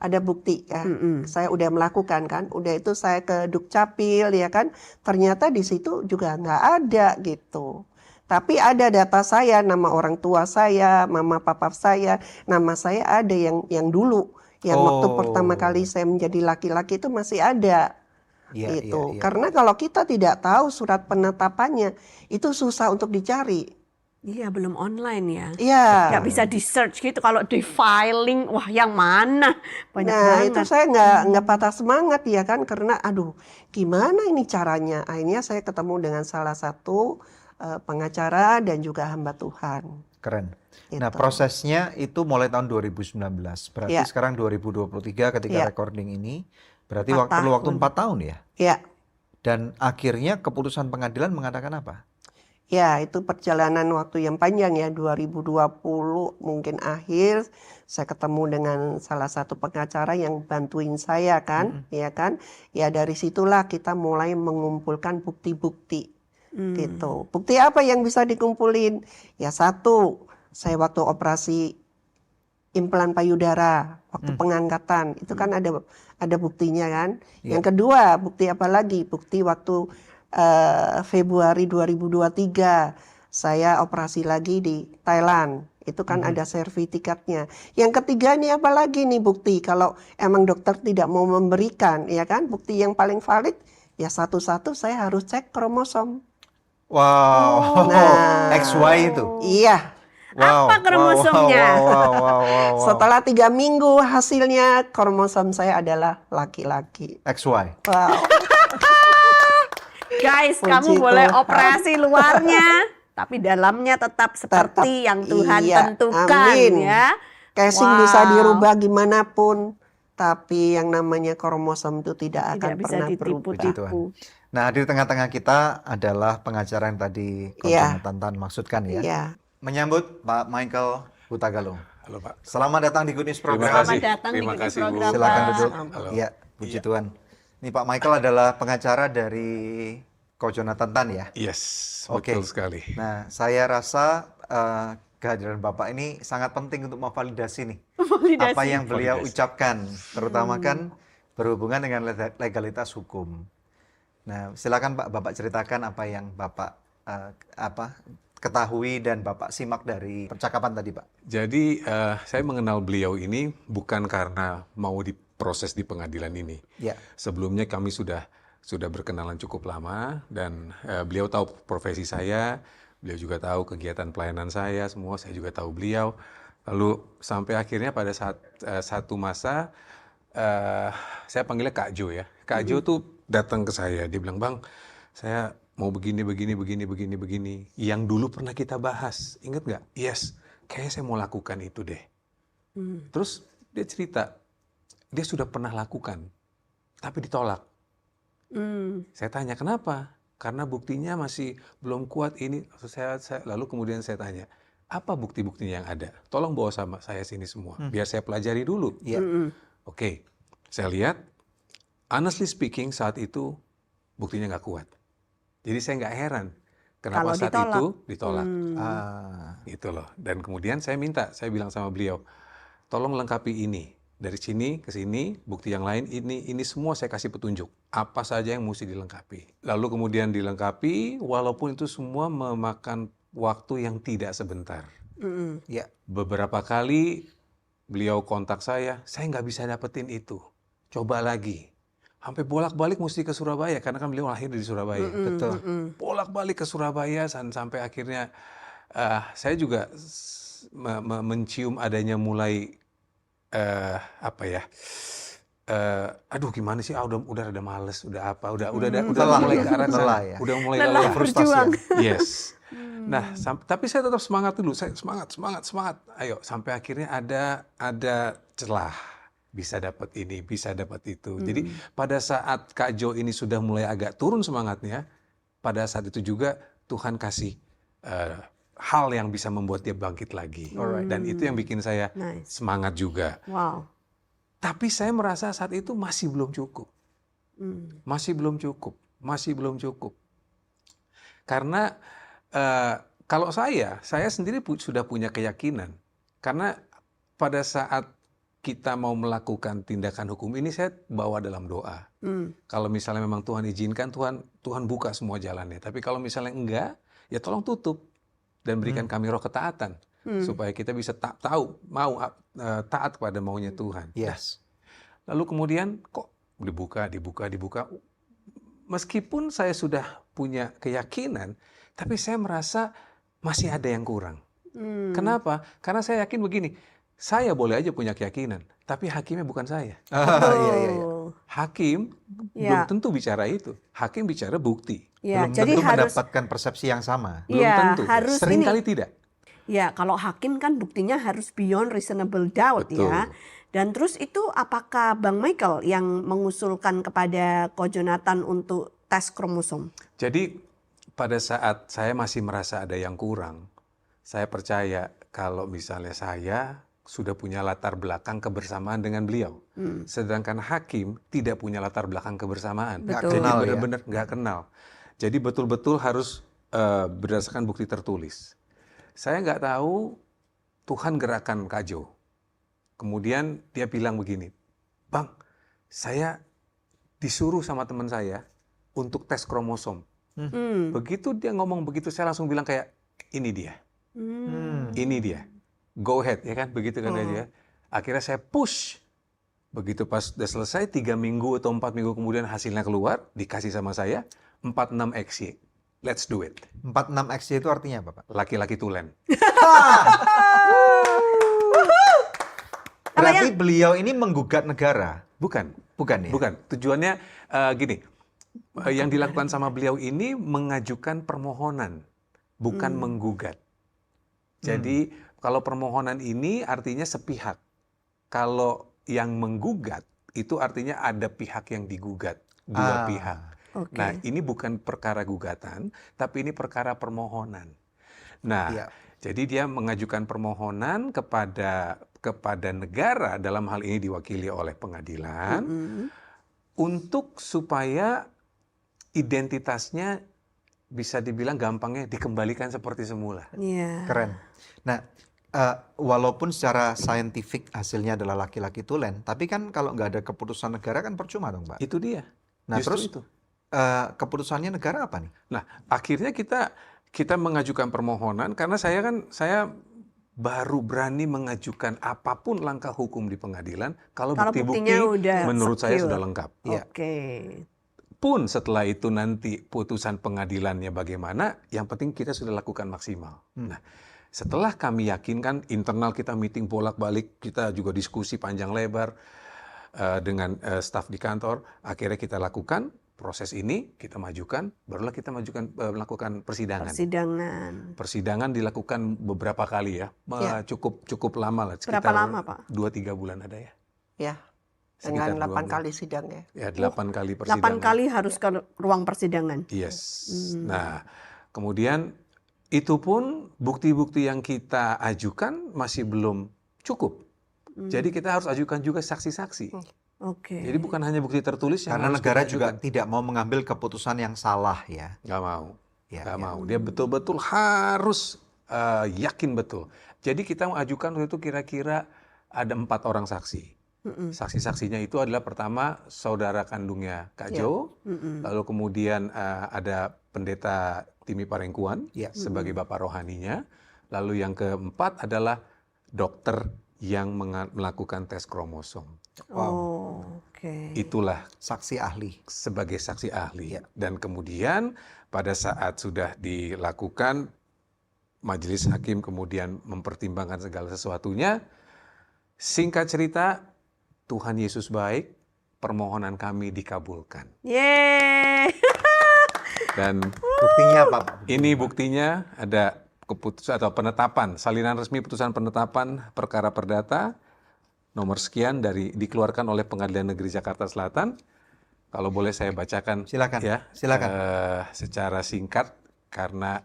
ada bukti ya. Saya udah melakukan kan. Udah itu saya ke Dukcapil ya kan. Ternyata di situ juga nggak ada gitu. Tapi ada data saya, nama orang tua saya, mama papa saya, nama saya ada yang dulu. Yang waktu pertama kali saya menjadi laki-laki itu masih ada. Iya, Itu. iya. Karena kalau kita tidak tahu surat penetapannya, itu susah untuk dicari. Iya, belum online ya. Iya. Nggak bisa di search gitu. Kalau di filing, wah yang mana? Banyak Nah banget. itu saya nggak patah semangat ya kan, karena aduh gimana ini caranya. Akhirnya saya ketemu dengan salah satu pengacara dan juga hamba Tuhan. Keren. Nah, Gitu. prosesnya itu mulai tahun 2019. Berarti Iya. sekarang 2023 ketika Iya. recording ini, berarti 4 perlu waktu tahun. 4 tahun ya? Ya, Dan akhirnya keputusan pengadilan mengatakan apa? ya itu perjalanan waktu yang panjang ya, 2020 mungkin akhir saya ketemu dengan salah satu pengacara yang bantuin saya kan, ya kan. Ya dari situlah kita mulai mengumpulkan bukti-bukti. Gitu. Bukti apa yang bisa dikumpulin? Ya satu, saya waktu operasi implan payudara, waktu pengangkatan, itu kan ada buktinya kan. Yang kedua, bukti apa lagi? Bukti waktu Februari 2023 saya operasi lagi di Thailand. Itu kan ada sertifikatnya. Yang ketiga ini apa lagi nih bukti? Kalau emang dokter tidak mau memberikan, ya kan? Bukti yang paling valid ya satu-satu saya harus cek kromosom. Wow, Nah. XY itu. Iya. Wow, Apa kromosomnya? Wow. Setelah 3 minggu hasilnya kromosom saya adalah laki-laki. XY. Wow. Guys, Puji kamu boleh Tuhan. operasi luarnya, tapi dalamnya tetap seperti yang Tuhan iya, tentukan amin. ya. Casing Wow. bisa dirubah gimana pun, tapi yang namanya kromosom itu tidak akan Tidak bisa pernah berubah. ditipu-tipu. Nah, di tengah-tengah kita adalah pengacara yang tadi Iya. Tantan maksudkan ya. Iya. Menyambut Pak Michael Hutagalung. Halo Pak. Selamat datang di Good News Terima Program. kasih. Selamat datang di Terima Good News kasih Bu. Program, Silakan Pak. duduk. Halo. Iya, puji Tuhan. Ini Pak Michael adalah pengacara dari Coach Jonathan Tan ya. Yes, Oke. betul sekali. Nah, saya rasa kehadiran Bapak ini sangat penting untuk memvalidasi nih Validasi. apa yang beliau Validasi. ucapkan, terutama kan berhubungan dengan legalitas hukum. Nah, silakan Pak, Bapak ceritakan apa yang Bapak ketahui dan Bapak simak dari percakapan tadi, Pak. Jadi saya mengenal beliau ini bukan karena mau proses di pengadilan ini. Ya. Sebelumnya kami sudah berkenalan cukup lama dan beliau tahu profesi saya, beliau juga tahu kegiatan pelayanan saya, semua saya juga tahu beliau. Lalu sampai akhirnya pada saat satu masa saya panggilnya Kak Jo ya. Kak Jo tuh datang ke saya, dia bilang, "Bang, saya mau begini. Yang dulu pernah kita bahas, ingat nggak? Yes, kayaknya saya mau lakukan itu deh." Terus dia cerita, dia sudah pernah lakukan, tapi ditolak. Saya tanya, kenapa? Karena buktinya masih belum kuat ini. Lalu kemudian saya tanya, apa bukti-buktinya yang ada? Tolong bawa sama saya sini semua, biar saya pelajari dulu. Ya. Oke, saya lihat, honestly speaking saat itu buktinya nggak kuat. Jadi saya nggak heran kenapa Kalau saat ditolak. itu ditolak. Ah, Gitu loh. Dan kemudian saya bilang sama beliau, tolong lengkapi ini. Dari sini ke sini, bukti yang lain, ini semua saya kasih petunjuk. Apa saja yang mesti dilengkapi. Lalu kemudian dilengkapi, walaupun itu semua memakan waktu yang tidak sebentar. ya. Beberapa kali beliau kontak saya nggak bisa dapetin itu. Coba lagi. Sampai bolak-balik mesti ke Surabaya, karena kan beliau lahir di Surabaya. Betul. Bolak-balik ke Surabaya, sampai akhirnya saya juga mencium adanya mulai aduh gimana sih, udah rada males, udah Lelah mulai ya, ke arah lelah sana, ya. udah mulai Lelah lelah. berjuang. Yes. Nah, tapi saya tetap semangat dulu, saya semangat. Ayo, sampai akhirnya ada celah, bisa dapat ini, bisa dapat itu. Jadi pada saat Kak Jo ini sudah mulai agak turun semangatnya, pada saat itu juga Tuhan kasih hal yang bisa membuat dia bangkit lagi. Dan itu yang bikin saya Nice. semangat juga. Wow. Tapi saya merasa saat itu masih belum cukup. Masih belum cukup. Karena kalau saya sendiri sudah punya keyakinan. Karena pada saat kita mau melakukan tindakan hukum ini, saya bawa dalam doa. Kalau misalnya memang Tuhan izinkan, Tuhan buka semua jalannya. Tapi kalau misalnya enggak, ya tolong tutup dan berikan kami roh ketaatan supaya kita bisa taat kepada maunya Tuhan. Yes. Lalu kemudian kok dibuka. Meskipun saya sudah punya keyakinan, tapi saya merasa masih ada yang kurang. Kenapa? Karena saya yakin begini, saya boleh aja punya keyakinan, tapi hakimnya bukan saya. Iya. Hakim belum tentu bicara itu. Hakim bicara bukti. Ya, Belum jadi tentu harus mendapatkan persepsi yang sama. Belum ya, tentu. harus Seringkali ini. tidak. Ya, kalau hakim kan buktinya harus beyond reasonable doubt. Betul. Ya. Dan terus itu apakah Bang Michael yang mengusulkan kepada Ko Jonathan untuk tes kromosom? Jadi pada saat saya masih merasa ada yang kurang, saya percaya kalau misalnya saya sudah punya latar belakang kebersamaan dengan beliau. Sedangkan hakim tidak punya latar belakang kebersamaan. Betul. Jadi Kenal ya. benar-benar nggak kenal. Jadi betul-betul harus berdasarkan bukti tertulis. Saya nggak tahu Tuhan gerakan Kak Jo. Kemudian dia bilang begini, "Bang, saya disuruh sama teman saya untuk tes kromosom." Begitu dia ngomong begitu, saya langsung bilang kayak, ini dia. Ini dia. Go ahead, ya kan? Begitu kan dia. Akhirnya saya push. Begitu pas udah selesai, 3 minggu atau 4 minggu kemudian hasilnya keluar, dikasih sama saya, 46XY. Let's do it. 46XY itu artinya apa, Pak? Laki-laki tulen. Berarti beliau ini menggugat negara? Bukan. Bukan ya? Bukan. Tujuannya gini, yang dilakukan sama beliau ini mengajukan permohonan, bukan menggugat. Jadi kalau permohonan ini artinya sepihak. Kalau yang menggugat itu artinya ada pihak yang digugat, dua pihak. Oke. Nah, ini bukan perkara gugatan, tapi ini perkara permohonan. Nah, Iya. jadi dia mengajukan permohonan kepada negara, dalam hal ini diwakili oleh pengadilan, untuk supaya identitasnya bisa dibilang gampangnya dikembalikan seperti semula. Iya. Keren. Nah, walaupun secara saintifik hasilnya adalah laki-laki tulen, tapi kan kalau nggak ada keputusan negara kan percuma dong, Pak. Itu dia. Nah, Justru terus itu. keputusannya negara apa nih? Nah, akhirnya kita mengajukan permohonan karena saya baru berani mengajukan apapun langkah hukum di pengadilan kalau Kalau bukti-bukti buktinya udah menurut saya secure. sudah lengkap. Oke. Pun setelah itu nanti putusan pengadilannya bagaimana, yang penting kita sudah lakukan maksimal. Nah, setelah kami yakinkan, internal kita meeting bolak-balik, kita juga diskusi panjang lebar dengan staf di kantor, akhirnya kita lakukan proses ini, kita majukan, barulah kita melakukan persidangan. Persidangan dilakukan beberapa kali ya, cukup lama lah. Berapa lama, Pak? 2-3 bulan ada ya. Ya, Sekitar dengan 8 2 kali sidang ya. Ya, 8 kali persidangan. 8 kali harus ke ruang persidangan. Yes. Nah, kemudian itu pun bukti-bukti yang kita ajukan masih belum cukup. Jadi kita harus ajukan juga saksi-saksi. Oke. Jadi bukan hanya bukti tertulis yang Karena harus negara kita juga ajukan. tidak mau mengambil keputusan yang salah ya. Nggak mau. Ya, Nggak ya. mau. Dia betul-betul harus yakin betul. Jadi kita mengajukan waktu itu kira-kira ada 4 orang saksi. Saksi-saksinya itu adalah pertama saudara kandungnya Kak Jo, lalu kemudian ada pendeta Timi Parengkuan sebagai bapak rohaninya, lalu yang keempat adalah dokter yang melakukan tes kromosom. Oke. Itulah Saksi ahli. sebagai saksi ahli. Dan kemudian pada saat sudah dilakukan, majelis hakim kemudian mempertimbangkan segala sesuatunya. Singkat cerita, Tuhan Yesus baik, permohonan kami dikabulkan. Yeay. Dan Buktinya apa, Pak? ini buktinya ada keputusan atau penetapan, salinan resmi putusan penetapan perkara perdata nomor sekian dikeluarkan oleh Pengadilan Negeri Jakarta Selatan. Kalau boleh saya bacakan Silakan, ya, silakan. secara singkat karena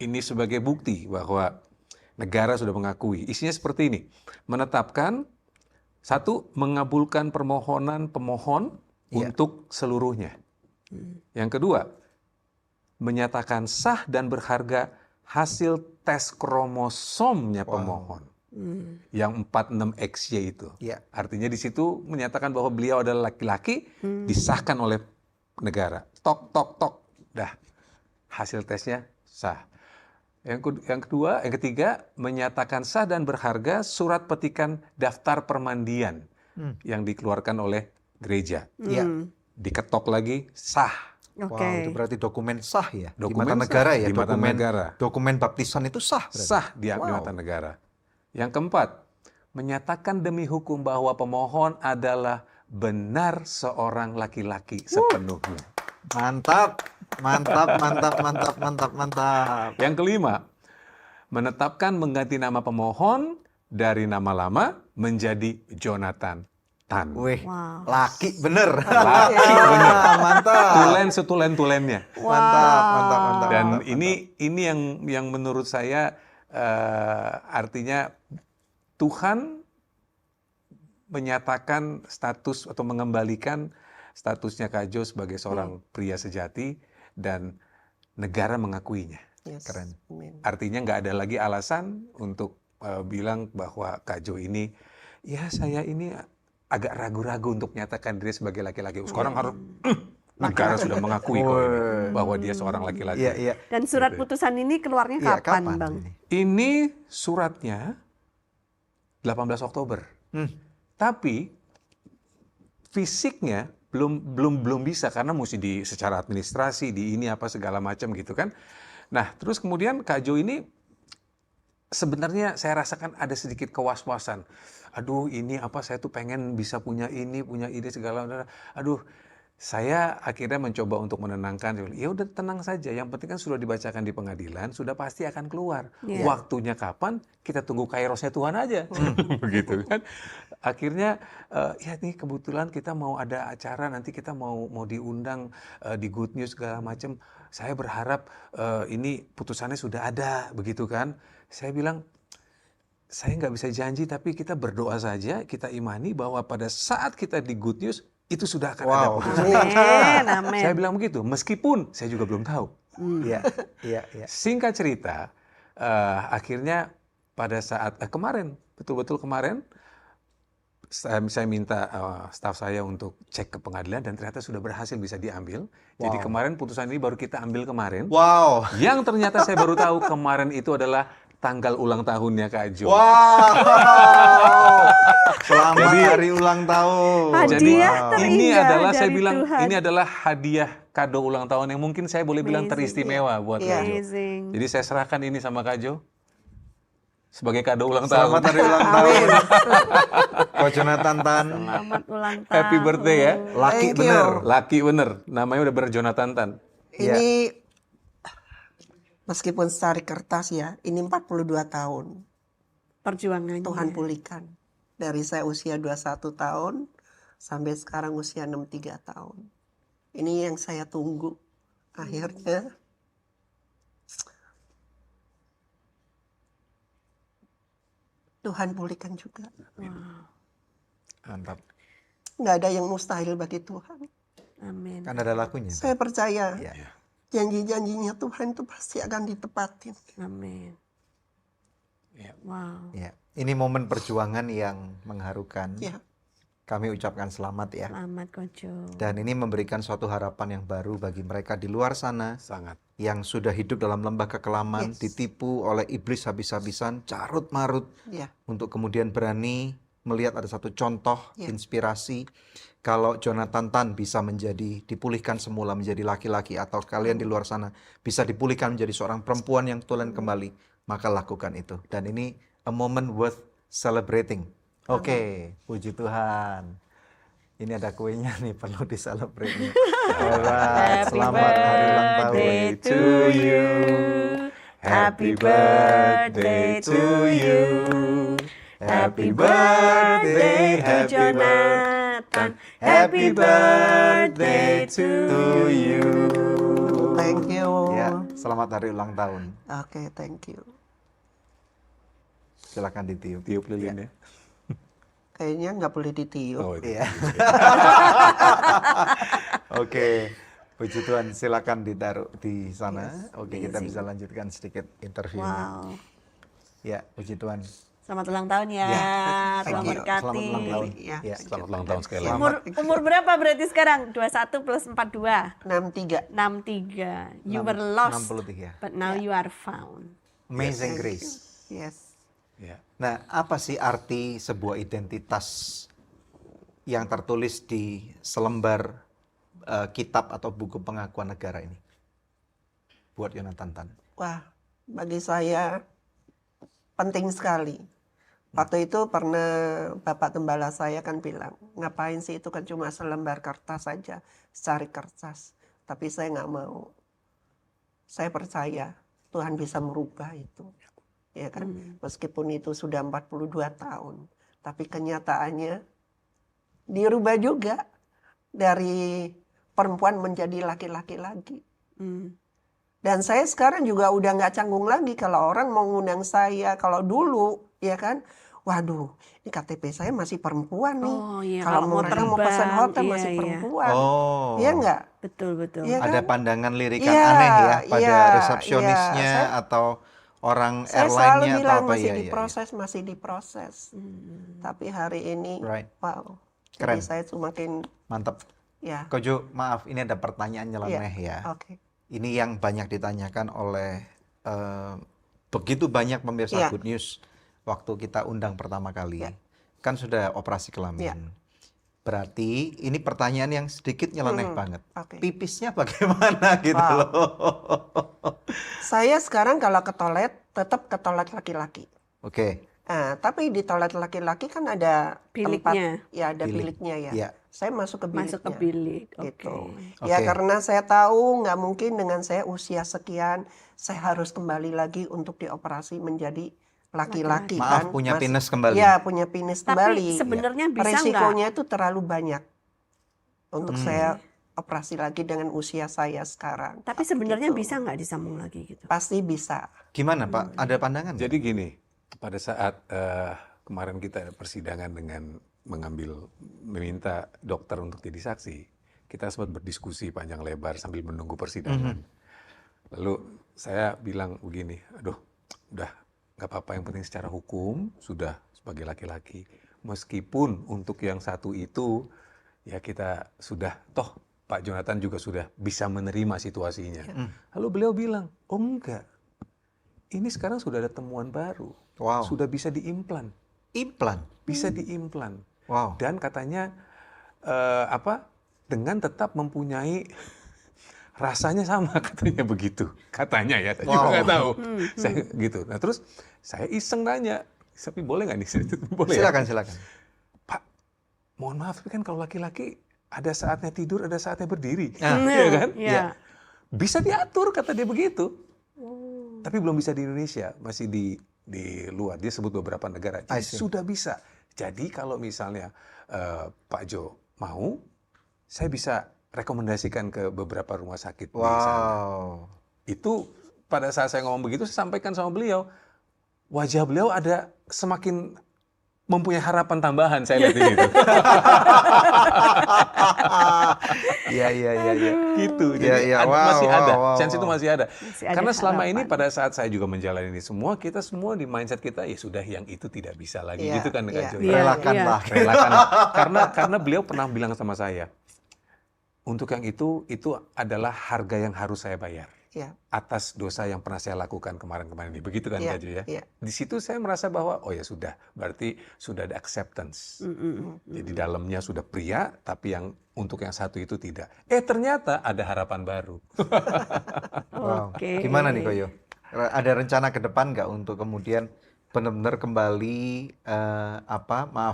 ini sebagai bukti bahwa negara sudah mengakui. Isinya seperti ini. Menetapkan 1, mengabulkan permohonan pemohon untuk seluruhnya. Yang kedua, menyatakan sah dan berharga hasil tes kromosomnya pemohon. Yang 46XY itu. Ya. Artinya di situ menyatakan bahwa beliau adalah laki-laki, disahkan oleh negara. Tok, tok, tok. Dah, hasil tesnya sah. Yang ketiga, menyatakan sah dan berharga surat petikan daftar permandian yang dikeluarkan oleh gereja. Ya. Diketok lagi, sah. Oke. Wow, itu berarti dokumen sah ya. Dokumen di mata sah, negara ya. di mata negara. Dokumen baptisan itu sah. berarti. Sah di mata negara. Yang keempat, menyatakan demi hukum bahwa pemohon adalah benar seorang laki-laki sepenuhnya. Mantap, mantap, mantap, mantap, mantap, mantap. Yang kelima, menetapkan mengganti nama pemohon dari nama lama menjadi Jonathan Tan. Wih, Wow. laki bener. Laki bener. Mantap. Tulen setulen-tulennya. Mantap, mantap, mantap. Dan mantap, ini yang menurut saya artinya Tuhan menyatakan status atau mengembalikan statusnya Kak Jo sebagai seorang pria sejati dan negara mengakuinya. Yes. Keren. Amin. Artinya nggak ada lagi alasan untuk bilang bahwa Kak Jo ini, ya saya ini agak ragu-ragu untuk menyatakan diri sebagai laki-laki. Sekarang harus negara sudah mengakui kok ini, bahwa dia seorang laki-laki. Iya, iya. Dan surat putusan ini keluarnya Iya, kapan, kapan Bang? ini? Ini suratnya 18 Oktober. Tapi fisiknya belum bisa karena mesti secara administrasi di ini apa segala macam gitu kan. Nah, terus kemudian Kak Jo ini sebenarnya saya rasakan ada sedikit kewaswasan. Aduh, ini apa saya tuh pengen bisa punya ini, punya ide segala. Aduh, saya akhirnya mencoba untuk menenangkan. Ya udah tenang saja. Yang penting kan sudah dibacakan di pengadilan, sudah pasti akan keluar. Yeah. Waktunya kapan? Kita tunggu kairosnya Tuhan aja, begitu kan? Akhirnya ya nih kebetulan kita mau ada acara nanti kita mau diundang di Good News segala macam. Saya berharap ini putusannya sudah ada, begitu kan? Saya bilang saya nggak bisa janji, tapi kita berdoa saja, kita imani bahwa pada saat kita di Good News itu sudah akan ada putusan. Amin, amin. Saya bilang begitu, meskipun saya juga belum tahu. Iya, iya, iya. Singkat cerita, akhirnya pada saat kemarin, betul-betul kemarin, saya minta staf saya untuk cek ke pengadilan dan ternyata sudah berhasil bisa diambil. Jadi kemarin putusan ini baru kita ambil kemarin. Wow. Yang ternyata saya baru tahu kemarin itu adalah tanggal ulang tahunnya Kak Jo. Wow. Selamat hari ulang tahun. Hadiah Wow. terindah Ini adalah saya dari bilang Tuhan. ini adalah hadiah kado ulang tahun yang mungkin saya boleh bilang Amazing. teristimewa buat Iya. Kak Jo. Amazing. Jadi saya serahkan ini sama Kak Jo sebagai kado ulang tahun. Selamat hari ulang tahun. Ko Jonathan Tan. Selamat ulang tahun. Happy birthday ya. Laki Thank you. bener. Laki bener. Namanya udah bener Jonathan Tan. Iya. Ini meskipun secara kertas ya, ini 42 tahun Perjuangannya. Tuhan pulihkan. Dari saya usia 21 tahun sampai sekarang usia 63 tahun. Ini yang saya tunggu. Akhirnya Tuhan pulihkan juga. Mantap. Nggak ada yang mustahil bagi Tuhan. Amin. Kan ada lagunya. Saya percaya Iya. janji-janjinya Tuhan itu pasti akan ditepatin. Amin. Ya. Wow. Ya. Ini momen perjuangan yang mengharukan. Ya, Kami ucapkan selamat ya. Selamat Kojo. Dan ini memberikan suatu harapan yang baru bagi mereka di luar sana Sangat. yang sudah hidup dalam lembah kekelaman, Yes. ditipu oleh iblis habis-habisan, carut marut, ya, untuk kemudian berani melihat ada satu contoh Ya. inspirasi kalau Jonathan Tan bisa dipulihkan semula menjadi laki-laki, atau kalian di luar sana bisa dipulihkan menjadi seorang perempuan yang tulen kembali, maka lakukan itu. Dan ini a moment worth celebrating. Oke, puji Tuhan. Ini ada kuenya nih, perlu di-celebrate nih. Alright, selamat hari ulang tahun. birthday to you. Happy birthday to you. Happy birthday to Jonathan. Happy birthday to you. thank you. Ya, selamat hari ulang tahun. Oke, thank you. Silakan ditiup. Tiup lilin ya. Kayaknya nggak boleh ditiup. Oh, itu. Iya. Oke, puji Tuhan, silakan ditaruh di sana. Oke, kita bisa lanjutkan sedikit interviewnya. Wow. Ya, puji Tuhan. Selamat ulang tahun ya. Ya, Tuhan you. berkati. Selamat ulang tahun. Ya. Ya, Selamat ulang tahun sekali lagi. Umur berapa berarti sekarang? 21 plus 42. 63. 63. You were lost, 63. but now you are found. Amazing Grace. Yes. Ya. Nah, apa sih arti sebuah identitas yang tertulis di selembar kitab atau buku pengakuan negara ini? Buat Jonathan Tan. Wah, bagi saya penting sekali. Waktu itu pernah Bapak Gembala saya kan bilang, ngapain sih itu kan cuma selembar kertas saja, secari kertas. Tapi saya nggak mau. Saya percaya Tuhan bisa merubah itu. Ya kan, meskipun itu sudah 42 tahun. Tapi kenyataannya dirubah juga dari perempuan menjadi laki-laki lagi. Hmm. Dan saya sekarang juga udah nggak canggung lagi kalau orang mau ngundang saya. Kalau dulu, ya kan, waduh, ini KTP saya masih perempuan nih. Oh iya, Kalau mau terbang, mau pesan hotel iya, masih iya. perempuan. Oh. Iya nggak? Betul, betul. Iya kan? Ada pandangan lirikan Iya, aneh ya pada iya, resepsionisnya iya. atau orang Saya selalu airline-nya atau bilang apa masih ya? diproses, masih diproses. Tapi hari ini, Right. wow. Keren. Jadi saya semakin, Mantap. ya, Kojo, maaf, ini ada pertanyaan nyeleneh ya. oke. Ini yang banyak ditanyakan oleh begitu banyak pemirsa Iya. Good News waktu kita undang pertama kali. Iya. Kan sudah operasi kelamin. Iya. Berarti ini pertanyaan yang sedikit nyeleneh banget. Oke. Pipisnya bagaimana gitu Wow. loh. Saya sekarang kalau ke toilet, tetap ke toilet laki-laki. Oke. Nah, tapi di toilet laki-laki kan ada Biliknya. tempat, ya ada Bilik. biliknya ya. Iya. Saya masuk ke biliknya. Masuk ke bilik. Oke. Gitu. Oke. Ya karena saya tahu nggak mungkin dengan saya usia sekian, saya harus kembali lagi untuk dioperasi menjadi laki-laki Maaf, kan. punya penis kembali. Ya, punya penis Tapi kembali. sebenarnya bisa nggak? Risikonya itu terlalu banyak untuk saya operasi lagi dengan usia saya sekarang. Tapi sebenarnya Gitu. bisa nggak disambung lagi gitu? Pasti bisa. Gimana Pak? Ada pandangan nggak? Jadi gini, pada saat kemarin kita ada persidangan dengan meminta dokter untuk jadi saksi, kita sempat berdiskusi panjang lebar sambil menunggu persidangan. Lalu saya bilang begini, aduh, udah nggak apa-apa, yang penting secara hukum sudah sebagai laki-laki. Meskipun untuk yang satu itu, ya kita sudah, toh Pak Jonathan juga sudah bisa menerima situasinya. Lalu beliau bilang, oh enggak. ini sekarang sudah ada temuan baru. Wow. Sudah bisa diimplan. Implan. Bisa diimplan. Wow. Dan katanya dengan tetap mempunyai rasanya sama, katanya begitu. Katanya ya, saya juga Wow. nggak tahu. Saya gitu. Nah terus saya iseng nanya, tapi boleh nggak nih? Boleh ya? Silakan. Pak, mohon maaf, tapi kan kalau laki-laki ada saatnya tidur, ada saatnya berdiri. Ah. Iya kan? Iya. Bisa diatur, kata dia begitu. Tapi belum bisa di Indonesia, masih di luar. Dia sebut beberapa negara. I Jadi see. sudah bisa. Jadi kalau misalnya Pak Jo mau, saya bisa rekomendasikan ke beberapa rumah sakit di sana. Wow. Itu pada saat saya ngomong begitu, saya sampaikan sama beliau. Wajah beliau ada semakin mempunyai harapan tambahan, saya lihat di situ. Iya. Gitu. Iya, Jadi iya. Wow, masih ada, wow, chance itu wow. masih ada. Masih ada Karena selama ini harapan. pada saat saya juga menjalani ini semua, kita semua di mindset kita ya sudah, yang itu tidak bisa lagi, Iya, gitu kan Kak iya. Jo. Iya. Relakanlah. Relakan. Karena beliau pernah bilang sama saya, untuk yang itu adalah harga yang harus saya bayar Iya. atas dosa yang pernah saya lakukan kemarin-kemarin ini. Begitu kan Iya, Kak Jo ya? iya. Di situ saya merasa bahwa oh ya sudah, berarti sudah ada acceptance. Jadi dalamnya sudah pria, tapi yang untuk yang satu itu tidak. Ternyata ada harapan baru. Wow. Oke. Gimana nih Koyo? Ada rencana ke depan nggak untuk kemudian benar-benar kembali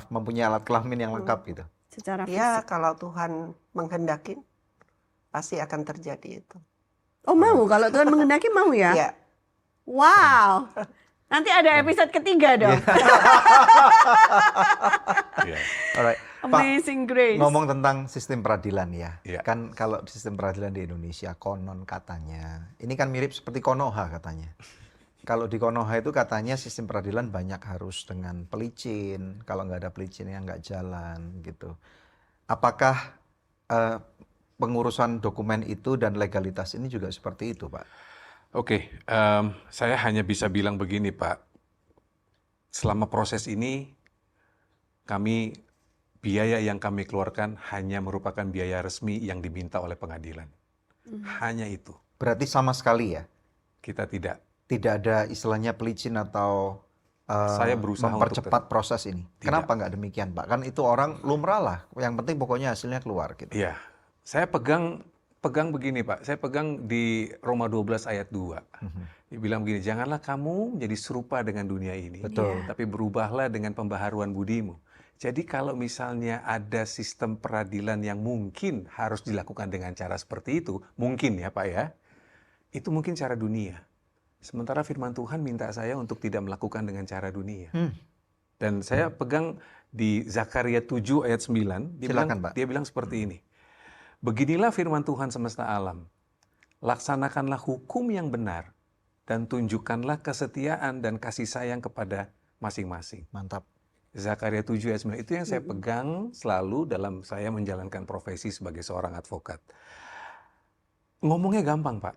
mempunyai alat kelamin yang lengkap gitu? Secara Ya, fisik. kalau Tuhan menghendaki, pasti akan terjadi itu. Oh mau, kalau Tuhan menghendaki mau ya? Ya, Wow. Nanti ada episode ketiga dong. Iya. Alright. Pak, Amazing Grace. ngomong tentang sistem peradilan ya. Iya. Kan kalau sistem peradilan di Indonesia konon katanya, ini kan mirip seperti Konoha katanya. Kalau di Konoha itu katanya sistem peradilan banyak harus dengan pelicin. Kalau nggak ada pelicinnya nggak jalan gitu. Apakah pengurusan dokumen itu dan legalitas ini juga seperti itu, Pak? Oke, saya hanya bisa bilang begini, Pak. Selama proses ini, biaya yang kami keluarkan hanya merupakan biaya resmi yang diminta oleh pengadilan. Hanya itu. Berarti sama sekali ya, Kita tidak. tidak ada istilahnya pelicin atau Saya berusaha untuk mempercepat proses ini. Tidak. Kenapa nggak demikian, Pak? Kan itu orang lumrah lah. Yang penting pokoknya hasilnya keluar gitu. Iya, saya pegang begini Pak, saya pegang di Roma 12 ayat 2. Dia bilang begini, janganlah kamu menjadi serupa dengan dunia ini, Betul. tapi berubahlah dengan pembaharuan budimu. Jadi kalau misalnya ada sistem peradilan yang mungkin harus dilakukan dengan cara seperti itu, mungkin ya Pak ya, itu mungkin cara dunia. Sementara firman Tuhan minta saya untuk tidak melakukan dengan cara dunia. Dan saya pegang di Zakaria 7 ayat 9, Silakan, Pak. dia bilang seperti ini. Beginilah firman Tuhan semesta alam. Laksanakanlah hukum yang benar dan tunjukkanlah kesetiaan dan kasih sayang kepada masing-masing. Mantap. Zakaria 7 ayat 9 itu yang saya pegang selalu dalam saya menjalankan profesi sebagai seorang advokat. Ngomongnya gampang Pak,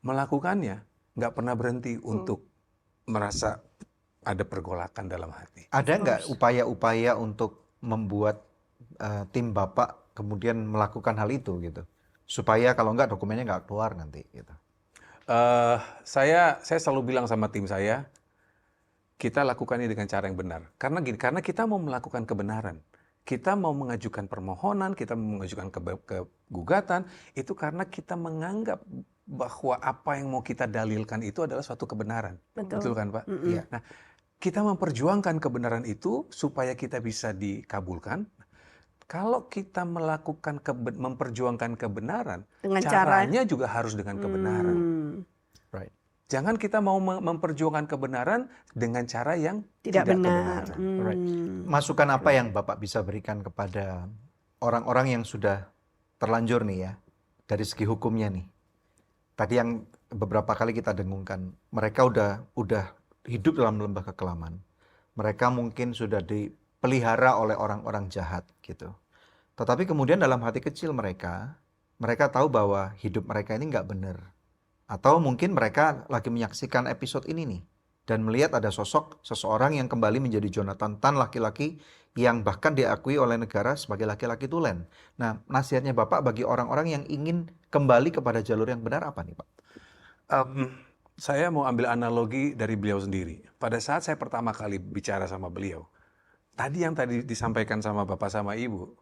melakukannya nggak pernah berhenti untuk merasa ada pergolakan dalam hati. Ada nggak upaya-upaya untuk membuat tim Bapak kemudian melakukan hal itu gitu? Supaya kalau nggak dokumennya nggak keluar nanti gitu. Saya selalu bilang sama tim saya, kita lakukan ini dengan cara yang benar. Karena gini, karena kita mau melakukan kebenaran. Kita mau mengajukan permohonan, kita mau mengajukan kegugatan, itu karena kita menganggap bahwa apa yang mau kita dalilkan itu adalah suatu kebenaran. Betul. Kan Pak? Iya. Nah, kita memperjuangkan kebenaran itu supaya kita bisa dikabulkan. Kalau kita melakukan memperjuangkan kebenaran, Dengan caranya juga harus dengan kebenaran. Right. Jangan kita mau memperjuangkan kebenaran dengan cara yang Tidak kebenaran. benar. Right. Masukan apa yang Bapak bisa berikan kepada orang-orang yang sudah terlanjur nih ya, dari segi hukumnya nih? Tadi yang beberapa kali kita dengungkan, mereka udah hidup dalam lembah kekelaman. Mereka mungkin sudah dipelihara oleh orang-orang jahat gitu. Tetapi kemudian dalam hati kecil mereka tahu bahwa hidup mereka ini nggak benar. Atau mungkin mereka lagi menyaksikan episode ini nih, dan melihat ada sosok seseorang yang kembali menjadi Jonathan Tan, laki-laki yang bahkan diakui oleh negara sebagai laki-laki tulen. Nah, nasihatnya Bapak bagi orang-orang yang ingin kembali kepada jalur yang benar apa nih Pak? Saya mau ambil analogi dari beliau sendiri. Pada saat saya pertama kali bicara sama beliau, yang tadi disampaikan sama Bapak sama Ibu,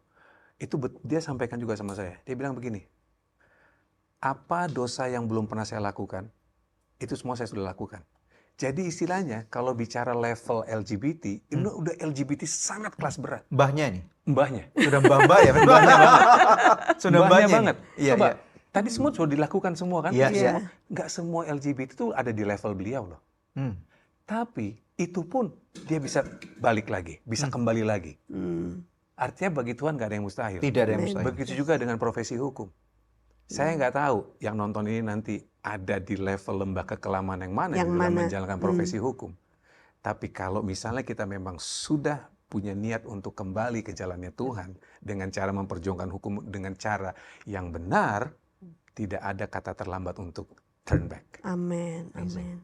itu dia sampaikan juga sama saya. Dia bilang begini, apa dosa yang belum pernah saya lakukan, itu semua saya sudah lakukan. Jadi istilahnya, kalau bicara level LGBT, ini udah LGBT sangat kelas berat. Mbahnya ini. Mbahnya. Sudah mbah-mbah ya, mbahnya banget. Sudah Mbahnya mbahnya banget. ini. Iya, Coba, iya. tadi semua sudah dilakukan semua kan? Iya, iya. Nggak semua LGBT itu ada di level beliau loh. Hmm. Tapi itu pun dia bisa balik lagi, bisa kembali lagi. Artinya bagi Tuhan nggak ada yang mustahil. Tidak ada yang mustahil. Begitu juga dengan profesi hukum. Saya nggak tahu yang nonton ini nanti ada di level lembaga kelaman yang mana Yang di dalam mana? menjalankan profesi hukum. Tapi kalau misalnya kita memang sudah punya niat untuk kembali ke jalannya Tuhan dengan cara memperjuangkan hukum dengan cara yang benar, tidak ada kata terlambat untuk turn back. Amin, amin.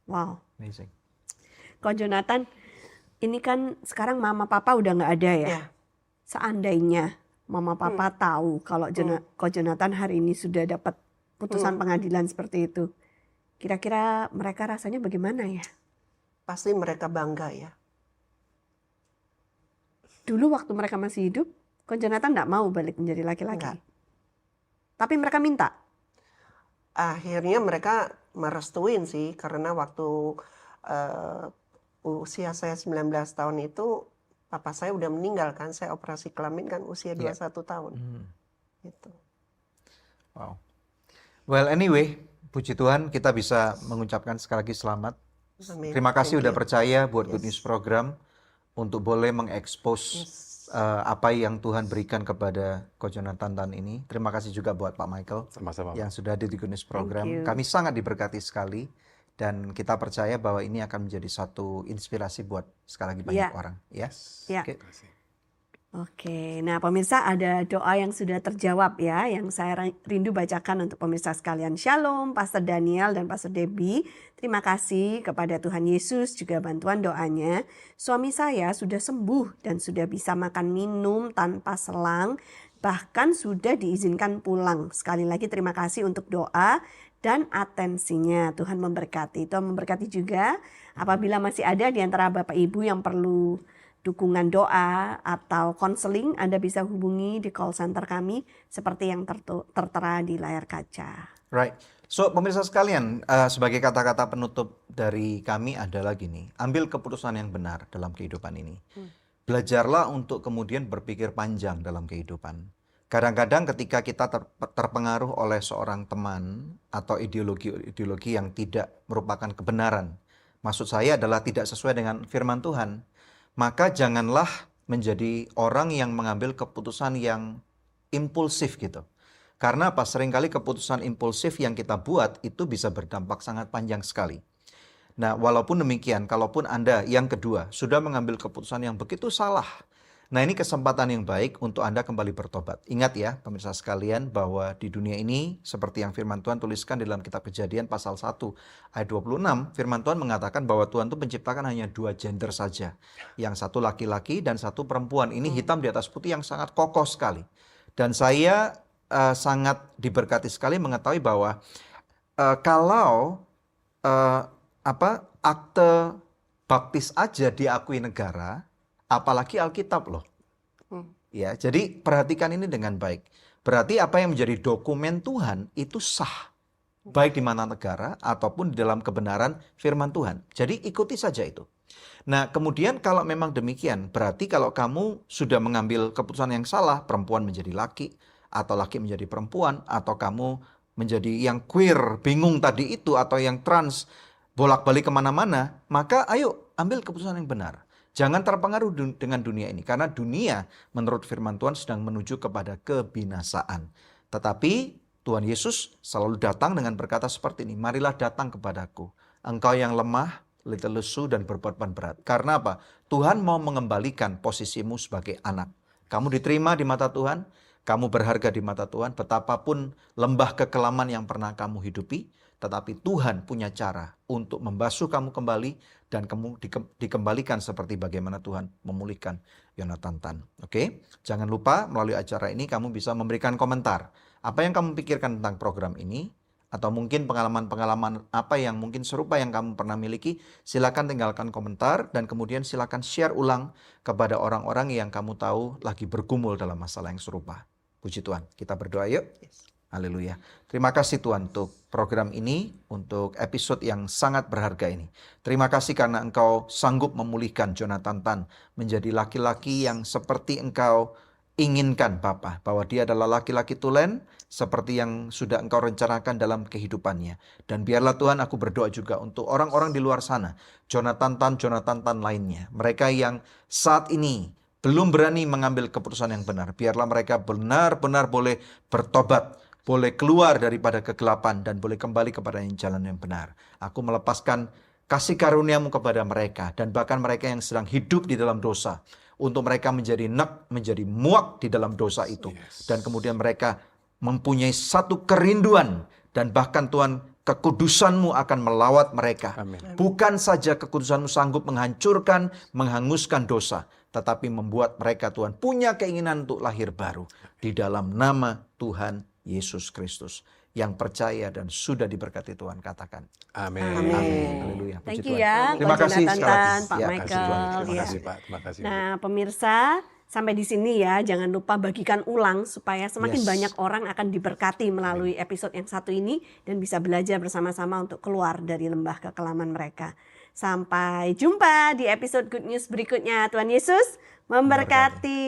Wow. Amazing. Ko Jonathan, ini kan sekarang mama papa udah nggak ada ya. Ya. Seandainya mama papa tahu kalau Ko Jonathan hari ini sudah dapat putusan pengadilan seperti itu, kira-kira mereka rasanya bagaimana ya? Pasti mereka bangga ya. Dulu waktu mereka masih hidup, Ko Jonathan nggak mau balik menjadi laki-laki. Enggak. Tapi mereka minta. Akhirnya mereka merestuin sih, karena waktu usia saya 19 tahun itu, papa saya udah meninggal kan, saya operasi kelamin kan usia 21 tahun. Gitu. Wow. Well, anyway, puji Tuhan kita bisa mengucapkan sekali lagi selamat. Amin. Terima kasih Thank udah you. percaya buat Yes. Good News Program untuk boleh mengekspos Yes. apa yang Tuhan berikan kepada Ko Jonathan dan ini. Terima kasih juga buat Pak Michael Sama-sama. yang sudah hadir di Good News Program. you. Kami sangat diberkati sekali dan kita percaya bahwa ini akan menjadi satu inspirasi buat sekali lagi banyak Ya. orang. Ya. Ya. Oke. Terima kasih. Oke, nah pemirsa ada doa yang sudah terjawab ya, yang saya rindu bacakan untuk pemirsa sekalian. Shalom, Pastor Daniel dan Pastor Debbie. Terima kasih kepada Tuhan Yesus juga bantuan doanya. Suami saya sudah sembuh dan sudah bisa makan minum tanpa selang, bahkan sudah diizinkan pulang. Sekali lagi terima kasih untuk doa dan atensinya. Tuhan memberkati. Tuhan memberkati juga apabila masih ada di antara Bapak Ibu yang perlu dukungan doa atau konseling, Anda bisa hubungi di call center kami seperti yang tertera di layar kaca. Right. So, pemirsa sekalian, sebagai kata-kata penutup dari kami adalah gini, ambil keputusan yang benar dalam kehidupan ini. Belajarlah untuk kemudian berpikir panjang dalam kehidupan. Kadang-kadang ketika kita terpengaruh oleh seorang teman atau ideologi yang tidak merupakan kebenaran, maksud saya adalah tidak sesuai dengan firman Tuhan, maka janganlah menjadi orang yang mengambil keputusan yang impulsif gitu. Karena apa? Seringkali keputusan impulsif yang kita buat itu bisa berdampak sangat panjang sekali. Nah, walaupun demikian, kalaupun Anda yang kedua sudah mengambil keputusan yang begitu salah, nah ini kesempatan yang baik untuk Anda kembali bertobat. Ingat ya, pemirsa sekalian, bahwa di dunia ini, seperti yang firman Tuhan tuliskan di dalam kitab Kejadian pasal 1 ayat 26, firman Tuhan mengatakan bahwa Tuhan itu menciptakan hanya 2 gender saja. Yang satu laki-laki dan satu perempuan. Ini hitam di atas putih yang sangat kokoh sekali. Dan saya sangat diberkati sekali mengetahui bahwa kalau akte baptis aja diakui negara, apalagi Alkitab loh. Ya, jadi perhatikan ini dengan baik. Berarti apa yang menjadi dokumen Tuhan itu sah. Baik di mana negara ataupun di dalam kebenaran firman Tuhan. Jadi ikuti saja itu. Nah, kemudian kalau memang demikian, berarti kalau kamu sudah mengambil keputusan yang salah, perempuan menjadi laki, atau laki menjadi perempuan, atau kamu menjadi yang queer, bingung tadi itu, atau yang trans, bolak-balik kemana-mana, maka ayo ambil keputusan yang benar. Jangan terpengaruh dengan dunia ini. Karena dunia menurut firman Tuhan sedang menuju kepada kebinasaan. Tetapi Tuhan Yesus selalu datang dengan berkata seperti ini. Marilah datang kepadaku. Engkau yang lemah, lesu dan berbeban berat. Karena apa? Tuhan mau mengembalikan posisimu sebagai anak. Kamu diterima di mata Tuhan. Kamu berharga di mata Tuhan. Betapapun lembah kekelaman yang pernah kamu hidupi. Tetapi Tuhan punya cara untuk membasuh kamu kembali dan kamu dikembalikan seperti bagaimana Tuhan memulihkan Yonatan Tan. Oke? Jangan lupa melalui acara ini kamu bisa memberikan komentar. Apa yang kamu pikirkan tentang program ini? Atau mungkin pengalaman-pengalaman apa yang mungkin serupa yang kamu pernah miliki, silakan tinggalkan komentar dan kemudian silakan share ulang kepada orang-orang yang kamu tahu lagi bergumul dalam masalah yang serupa. Puji Tuhan, kita berdoa yuk. Haleluya. Terima kasih Tuhan untuk program ini, untuk episode yang sangat berharga ini. Terima kasih karena Engkau sanggup memulihkan Jonathan Tan menjadi laki-laki yang seperti Engkau inginkan Bapa, bahwa dia adalah laki-laki tulen seperti yang sudah Engkau rencanakan dalam kehidupannya. Dan biarlah Tuhan, aku berdoa juga untuk orang-orang di luar sana, Jonathan Tan lainnya, mereka yang saat ini belum berani mengambil keputusan yang benar. Biarlah mereka benar-benar boleh bertobat, boleh keluar daripada kegelapan dan boleh kembali kepada jalan yang benar. Aku melepaskan kasih karunia-Mu kepada mereka dan bahkan mereka yang sedang hidup di dalam dosa, untuk mereka menjadi menjadi muak di dalam dosa itu. Dan kemudian mereka mempunyai satu kerinduan dan bahkan Tuhan, kekudusan-Mu akan melawat mereka. Amin. Bukan saja kekudusan-Mu sanggup menghancurkan, menghanguskan dosa, tetapi membuat mereka Tuhan punya keinginan untuk lahir baru di dalam nama Tuhan Yesus Kristus. Yang percaya dan sudah diberkati Tuhan, katakan Amin. Amin. haleluya. Puji Thank you Tuhan. ya, Terima Pak kasih Jonathan sekali lagi. Tan, Pak Ya, Michael. Terima Ya. kasih Pak. Terima kasih. Nah, pemirsa, sampai di sini ya, jangan lupa bagikan ulang supaya semakin Yes. banyak orang akan diberkati melalui episode yang satu ini dan bisa belajar bersama-sama untuk keluar dari lembah kekelaman mereka. Sampai jumpa di episode Good News berikutnya. Tuhan Yesus memberkati.